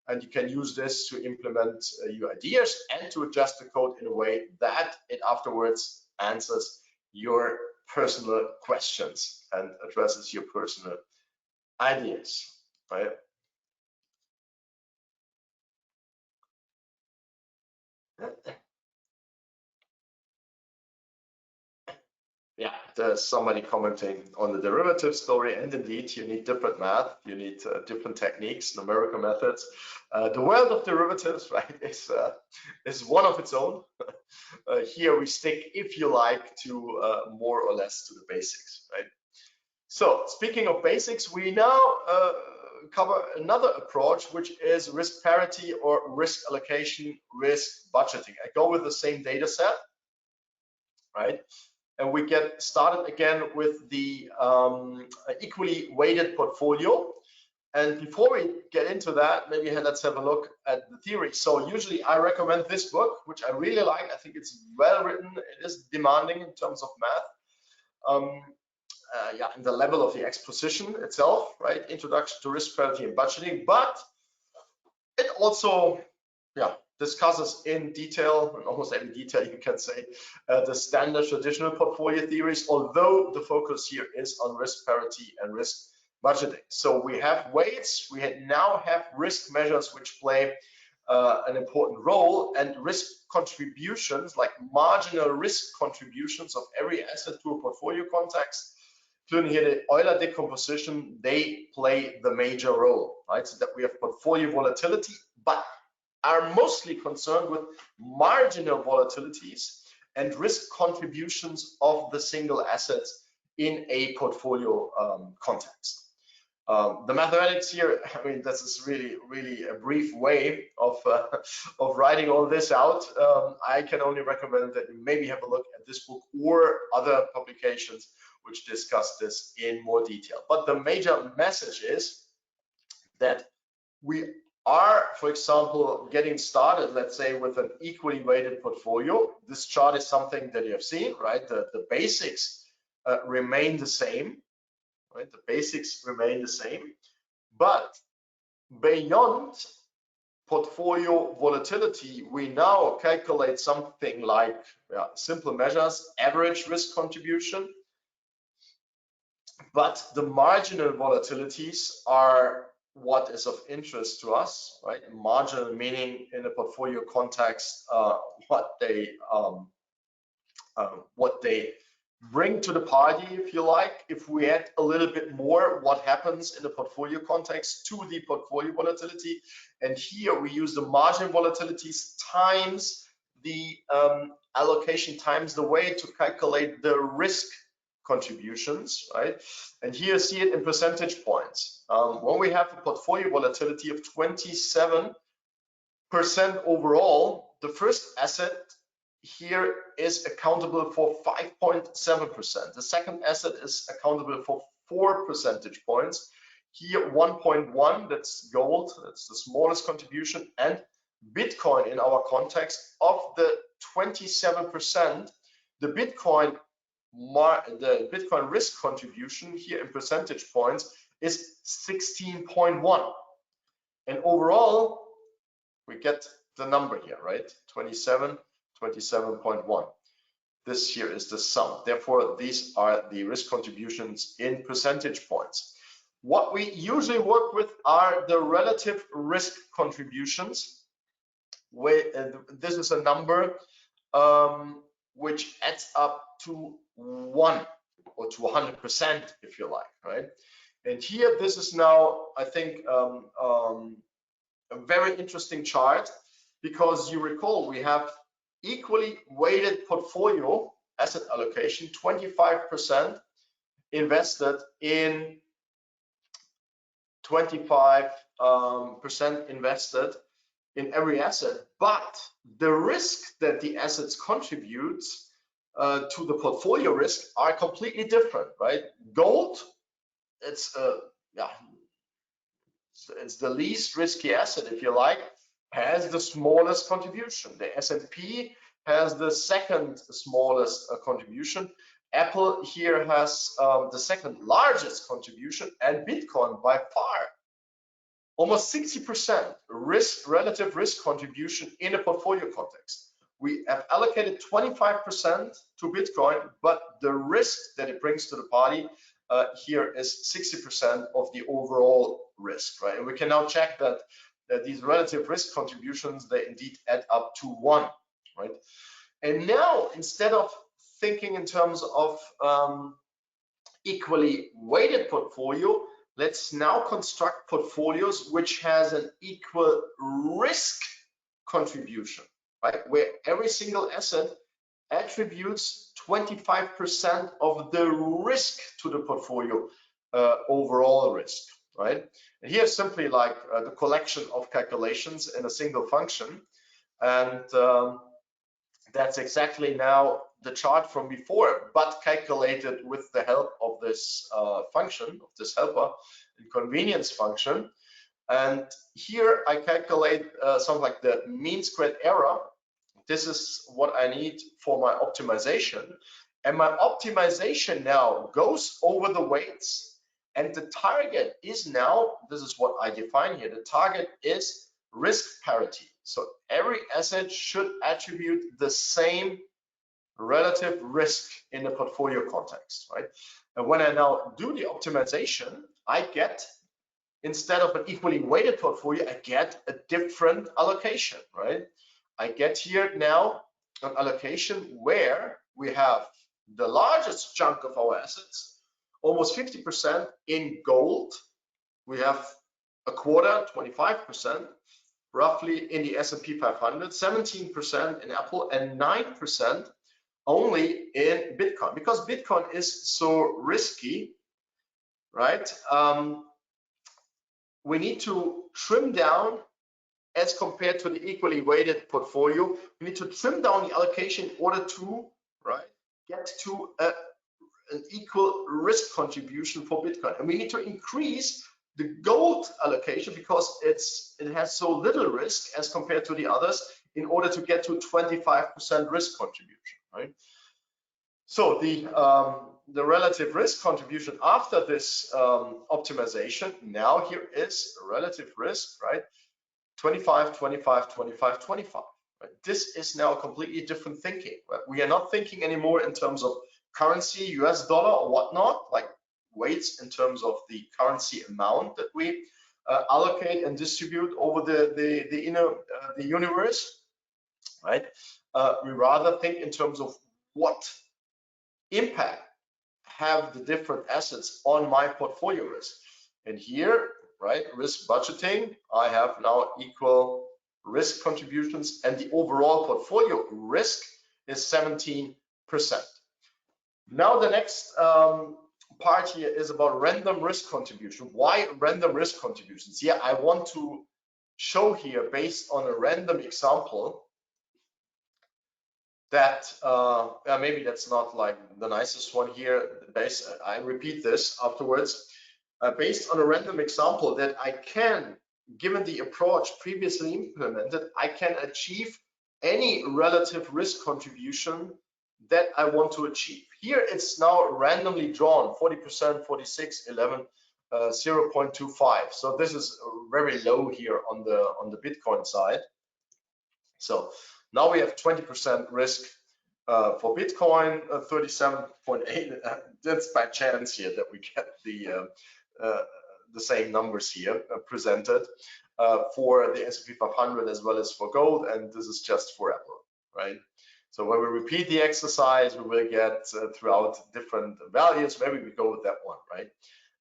and you can use this to implement your ideas and to adjust the code in a way that it afterwards answers your personal questions and addresses your personal ideas, right? Yeah, there's somebody commenting on the derivative story, and indeed you need different math, you need different techniques, numerical methods. The world of derivatives, right, is one of its own. Here we stick, if you like, to more or less to the basics, right? So speaking of basics, we now cover another approach, which is risk parity or risk allocation, risk budgeting. I go with the same data set, right? And we get started again with the equally weighted portfolio. And before we get into that, maybe let's have a look at the theory. So usually I recommend this book, which I really like. I think it's well written. It is demanding in terms of math. Yeah, and the level of the exposition itself, right? Introduction to risk parity and budgeting. But it also, yeah, discusses in detail, in almost every detail you can say, the standard traditional portfolio theories, although the focus here is on risk parity and risk budgeting. So we have weights, we now have risk measures which play an important role, and risk contributions, like marginal risk contributions of every asset to a portfolio context, including here the Euler decomposition, they play the major role, right? So that we have portfolio volatility, but are mostly concerned with marginal volatilities and risk contributions of the single assets in a portfolio context. The mathematics here, I mean, this is really a brief way of writing all this out. I can only recommend that you maybe have a look at this book or other publications which discuss this in more detail. But the major message is that we are, for example, getting started, let's say, with an equally weighted portfolio. This chart is something that you have seen, right? The basics remain the same, right? The basics remain the same, but beyond portfolio volatility, we now calculate something like simple measures, average risk contribution, but the marginal volatilities are what is of interest to us, right? Marginal meaning in a portfolio context, what they bring to the party, if you like. If we add a little bit more, what happens in the portfolio context to the portfolio volatility? And here we use the marginal volatilities times the allocation times the way to calculate the risk contributions, right? And here see it in percentage points. When we have a portfolio volatility of 27% overall, the first asset here is accountable for 5.7%. The second asset is accountable for 4 percentage points. Here 1.1, that's gold, that's the smallest contribution, and Bitcoin in our context of the 27%, the Bitcoin risk contribution here in percentage points is 16.1. And overall, we get the number here, right? 27.1. This here is the sum. Therefore, these are the risk contributions in percentage points. What we usually work with are the relative risk contributions. This is a number which adds up to 1 or to 100%, if you like, right? And here, this is now, I think, a very interesting chart, because you recall we have equally weighted portfolio asset allocation, 25% invested in 25% invested in every asset, but the risk that the assets contribute to the portfolio risk are completely different, right? Gold, it's the least risky asset, if you like, has the smallest contribution. The S&P has the second smallest contribution. Apple here has the second largest contribution, and Bitcoin by far almost 60% relative risk contribution in a portfolio context. We have allocated 25% to Bitcoin, but the risk that it brings to the party here is 60% of the overall risk, right? And we can now check that these relative risk contributions, they indeed add up to 1, right? And now, instead of thinking in terms of equally weighted portfolio, let's now construct portfolios which has an equal risk contribution, right? Where every single asset attributes 25% of the risk to the portfolio overall risk, right? And here simply like the collection of calculations in a single function. And that's exactly now the chart from before, but calculated with the help of this function, of this helper, the convenience function. And here I calculate something like the mean squared error. This is what I need for my optimization. And my optimization now goes over the weights. And the target is now, this is what I define here, the target is risk parity. So every asset should attribute the same relative risk in the portfolio context, right? And when I now do the optimization, I get, instead of an equally weighted portfolio, I get a different allocation, right? I get here now an allocation where we have the largest chunk of our assets, almost 50% in gold. We have a quarter, 25%, roughly in the S&P 500, 17% in Apple, and 9% only in Bitcoin, because Bitcoin is so risky, right? We need to trim down as compared to the equally weighted portfolio. We need to trim down the allocation in order to, right, get to an equal risk contribution for Bitcoin. And we need to increase the gold allocation because it has so little risk as compared to the others in order to get to 25% risk contribution, right? So the relative risk contribution after this optimization, now here is relative risk, right? 25, 25, 25, 25. Right? This is now completely different thinking. Right? We are not thinking anymore in terms of currency, US dollar or whatnot, like weights in terms of the currency amount that we allocate and distribute over the universe, right? We rather think in terms of what impact have the different assets on my portfolio risk. And here, right, risk budgeting, I have now equal risk contributions, and the overall portfolio risk is 17%. Now the next part here is about random risk contribution. Why random risk contributions? Here I want to show here, based on a random example, that maybe that's not like the nicest one here. I repeat this afterwards. Based on a random example, that I can, given the approach previously implemented, I can achieve any relative risk contribution that I want to achieve. Here it's now randomly drawn, 40%, 46, 11, 0.25. So this is very low here on the Bitcoin side. So now we have 20% risk for Bitcoin, 37.8. That's by chance here that we get the same numbers here presented for the S&P 500 as well as for gold, and this is just for Apple, right? So when we repeat the exercise, we will get throughout different values. Maybe we go with that one, right?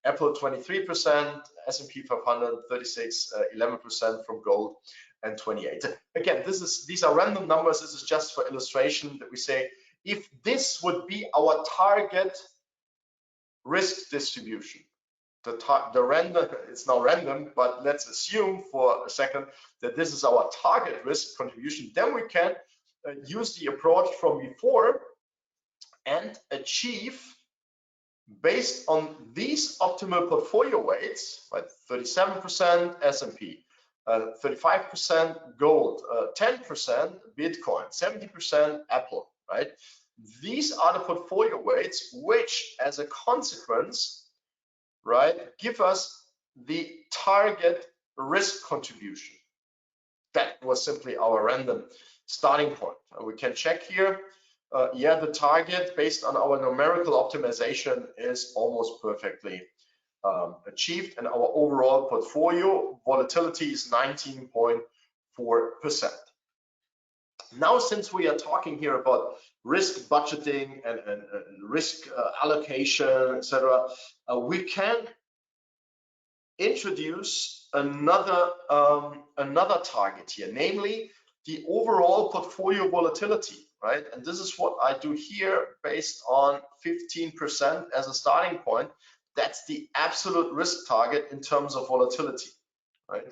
Apple 23%, S&P 500 36, 11% from gold, and 28. Again, these are random numbers. This is just for illustration that we say if this would be our target risk distribution. The random, it's now random, but let's assume for a second that this is our target risk contribution. Then we can use the approach from before and achieve, based on these optimal portfolio weights, right? 37% S&P, 35% gold, 10% Bitcoin, 70% Apple, right? These are the portfolio weights which, as a consequence, right, give us the target risk contribution. That was simply our random starting point. We can check here. Yeah, the target based on our numerical optimization is almost perfectly achieved, and our overall portfolio volatility is 19.4%. Now, since we are talking here about risk budgeting and risk allocation, etc., we can introduce another target here, namely the overall portfolio volatility, right? And this is what I do here based on 15% as a starting point. That's the absolute risk target in terms of volatility, right?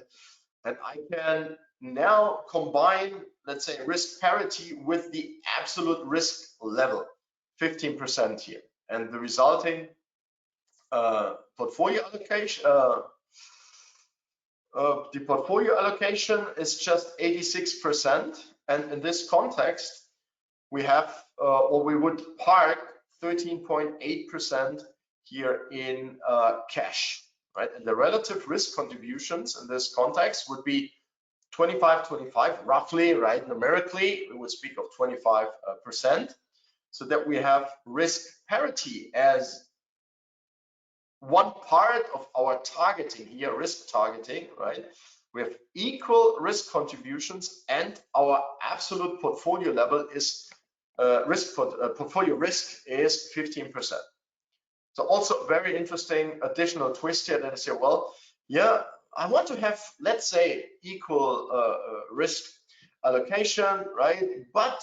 And I can now combine, let's say, risk parity with the absolute risk level, 15% here, and the resulting portfolio allocation. The portfolio allocation is just 86%, and in this context, we have, or we would park 13.8% here in cash, right? And the relative risk contributions in this context would be 25-25, roughly, right? Numerically, we would speak of 25%, so that we have risk parity as one part of our targeting here, risk targeting, right? We have equal risk contributions, and our absolute portfolio level is portfolio risk is 15%. So also very interesting additional twist here that I say, well, yeah, I want to have, let's say, equal risk allocation, right? But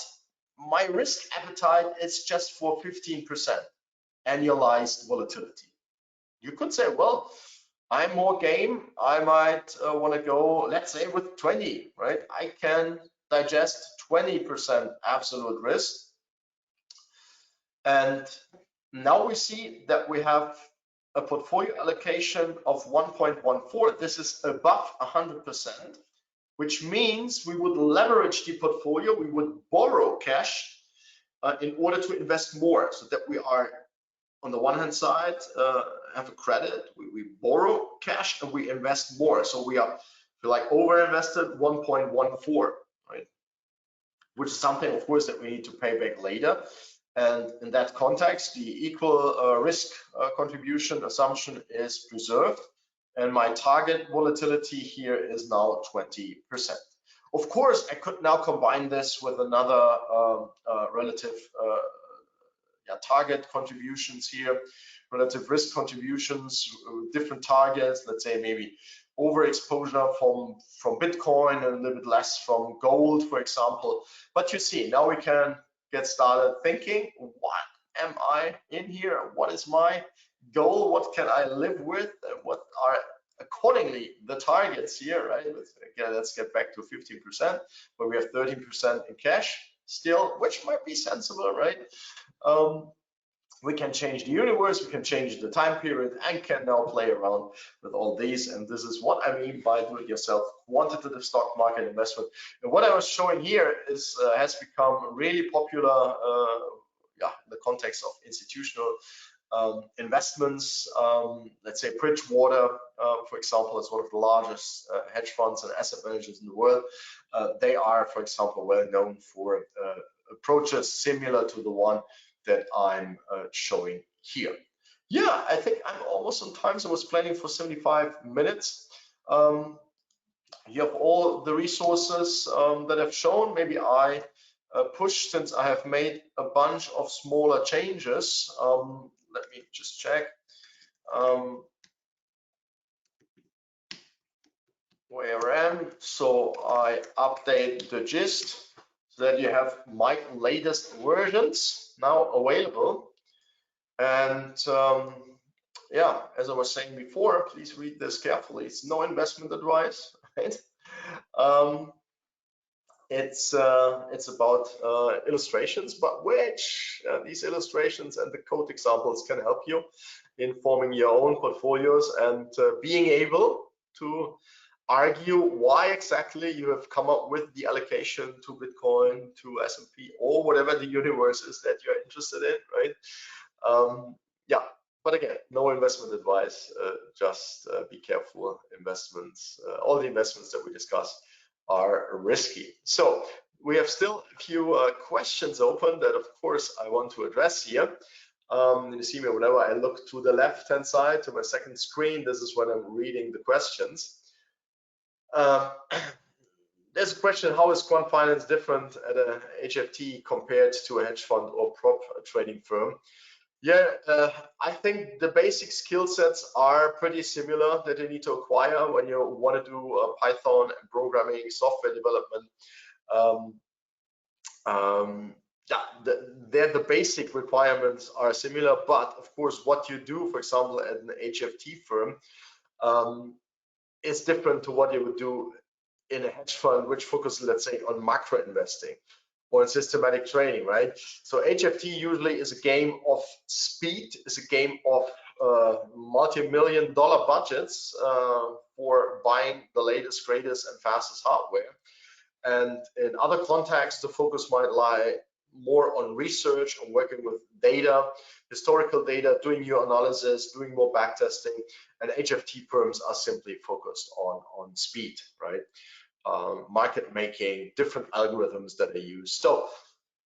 my risk appetite is just for 15% annualized volatility. You could say, well, I'm more game. I might want to go, let's say, with 20, right? I can digest 20% absolute risk. And now we see that we have a portfolio allocation of 1.14. This is above 100%, which means we would leverage the portfolio. We would borrow cash in order to invest more, so that we are, on the one hand side, have a credit. We borrow cash and we invest more. So we are like over invested 1.14, right? Which is something, of course, that we need to pay back later. And in that context, the equal risk contribution assumption is preserved, and my target volatility here is now 20%. Of course, I could now combine this with another relative target contributions here, relative risk contributions, different targets. Let's say maybe overexposure from Bitcoin and a little bit less from gold, for example. But you see, now we can get started thinking, what am I in here? What is my goal? What can I live with? What are accordingly the targets here, right? Again, let's get back to 15%, where we have 13% in cash still, which might be sensible, right? We can change the universe, we can change the time period, and can now play around with all these. And this is what I mean by do-it-yourself quantitative stock market investment. And what I was showing here is has become really popular in the context of institutional investments. Let's say Bridgewater, for example, is one of the largest hedge funds and asset managers in the world. They are, for example, well known for approaches similar to the one that I'm showing here. Yeah, I think I'm almost on time. So I was planning for 75 minutes. You have all the resources that I've shown. Maybe I push, since I have made a bunch of smaller changes. Let me just check. Where I am. So I update the gist so that you have my latest versions now available. And yeah, as I was saying before, please read this carefully. It's no investment advice, right? It's about illustrations, but which these illustrations and the code examples can help you in forming your own portfolios and being able to argue why exactly you have come up with the allocation to Bitcoin, to S&P, or whatever the universe is that you're interested in, right? Yeah, but again, no investment advice, just be careful. Investments, all the investments that we discuss are risky. So we have still a few questions open that, of course, I want to address here. You see me whenever I look to the left-hand side, to my second screen, this is when I'm reading the questions. There's a question: how is quant finance different at a HFT compared to a hedge fund or prop trading firm? Yeah, I think the basic skill sets are pretty similar that you need to acquire when you want to do Python and programming, software development. Yeah, the basic requirements are similar, but of course, what you do, for example, at an HFT firm, is different to what you would do in a hedge fund, which focuses, let's say, on macro investing or in systematic trading, right? So HFT usually is a game of speed, is a game of multi-million-dollar budgets for buying the latest, greatest, and fastest hardware. And in other contexts, the focus might lie more on research, on working with data, historical data, doing your analysis, doing more backtesting, and HFT firms are simply focused on speed, right? Market making, different algorithms that they use. So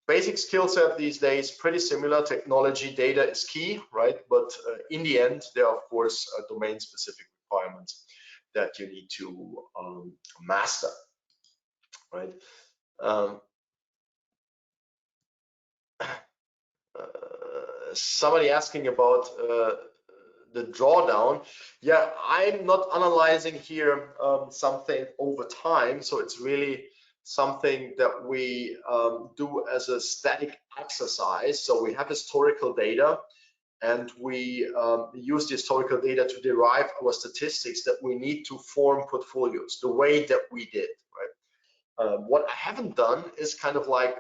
basic skill set these days, pretty similar. Technology, data is key, right? But in the end, there are, of course, domain specific requirements that you need to master, right? Somebody asking about the drawdown. Yeah, I'm not analyzing here something over time, so it's really something that we do as a static exercise. So we have historical data, and we use the historical data to derive our statistics that we need to form portfolios the way that we did, right? What I haven't done is kind of like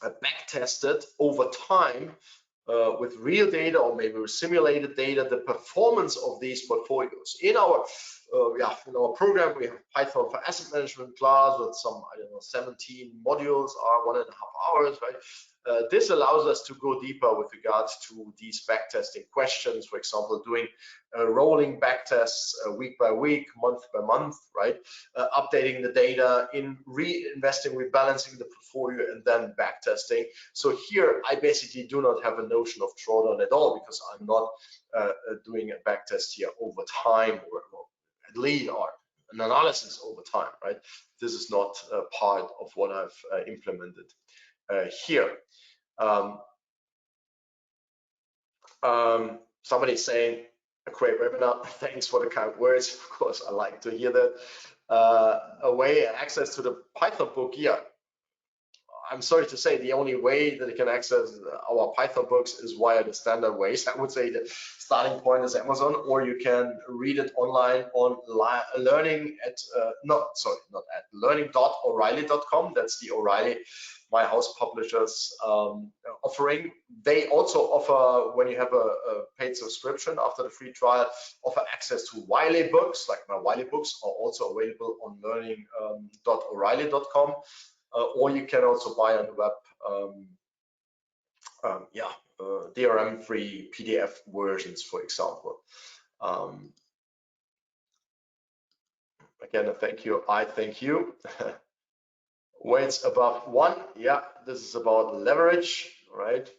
back tested over time with real data or maybe with simulated data, the performance of these portfolios. In our program, we have Python for asset management class with some, I don't know, 17 modules or 1.5 hours, right? This allows us to go deeper with regards to these backtesting questions. For example, doing rolling backtests week by week, month by month, right? Updating the data, in reinvesting, rebalancing the portfolio, and then backtesting. So here, I basically do not have a notion of drawdown at all, because I'm not doing a backtest here over time, or at least or an analysis over time, right? This is not part of what I've implemented here. Somebody's saying, a great webinar, thanks for the kind words. Of course, I like to hear that. Access to the Python book, yeah, I'm sorry to say, the only way that you can access our Python books is via the standard ways. I would say the starting point is Amazon, or you can read it online on learning.o'reilly.com. That's the O'Reilly, my house publishers, offering. They also offer, when you have a paid subscription after the free trial, offer access to Wiley books. Like my Wiley books are also available on learning.o'reilly.com. Or you can also buy on the web DRM-free PDF versions, for example. Again, a thank you. I thank you. Weights above 1. Yeah, this is about leverage, right?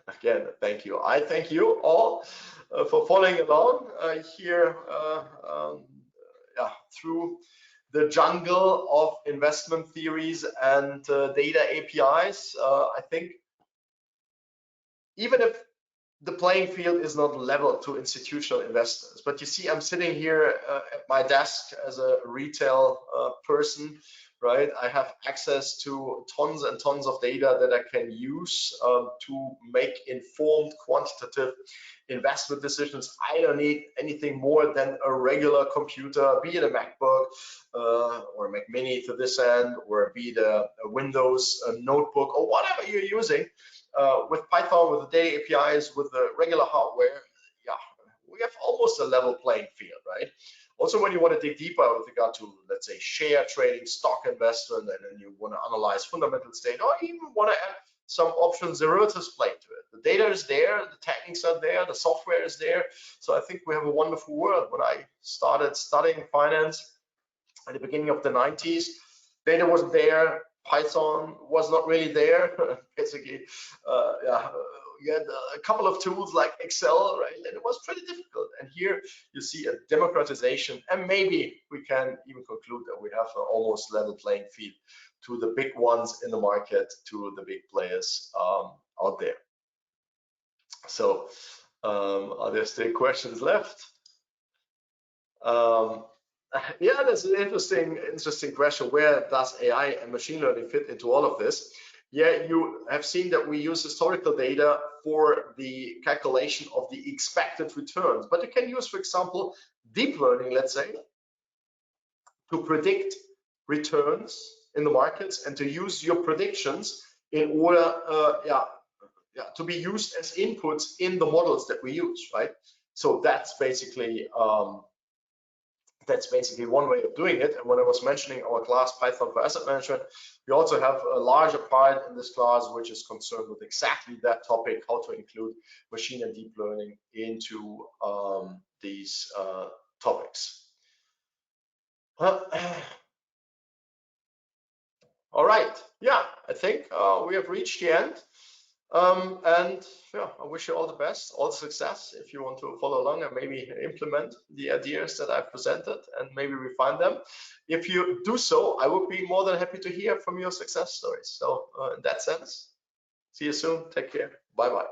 Again, thank you. I thank you all for following along here through the jungle of investment theories and data APIs. I think even if the playing field is not level to institutional investors, but you see, I'm sitting here at my desk as a retail person, right? I have access to tons and tons of data that I can use to make informed quantitative investment decisions. I don't need anything more than a regular computer, be it a MacBook or a Mac Mini to this end, or be it a Windows notebook or whatever you're using. With Python, with the data APIs, with the regular hardware, yeah, we have almost a level playing field, right? Also, when you want to dig deeper with regard to, let's say, share trading, stock investment, and then you want to analyze fundamental data, or even want to add some options derivatives play to it. The data is there, the techniques are there, the software is there. So I think we have a wonderful world. When I started studying finance at the beginning of the 90s, data wasn't there. Python was not really there. Basically, you had a couple of tools like Excel, right? And it was pretty difficult. And here you see a democratization, and maybe we can even conclude that we have an almost level playing field to the big ones in the market, to the big players out there. So, are there still questions left? Yeah, that's an interesting question. Where does AI and machine learning fit into all of this? Yeah, you have seen that we use historical data for the calculation of the expected returns, but you can use, for example, deep learning, let's say, to predict returns in the markets and to use your predictions in order to be used as inputs in the models that we use, right? So that's basically one way of doing it. And when I was mentioning our class Python for Asset Management, we also have a larger part in this class which is concerned with exactly that topic, how to include machine and deep learning into these topics. All right, yeah, I think we have reached the end. And yeah, I wish you all the best, all the success if you want to follow along and maybe implement the ideas that I presented and maybe refine them. If you do so, I would be more than happy to hear from your success stories. So in that sense, see you soon. Take care. Bye-bye.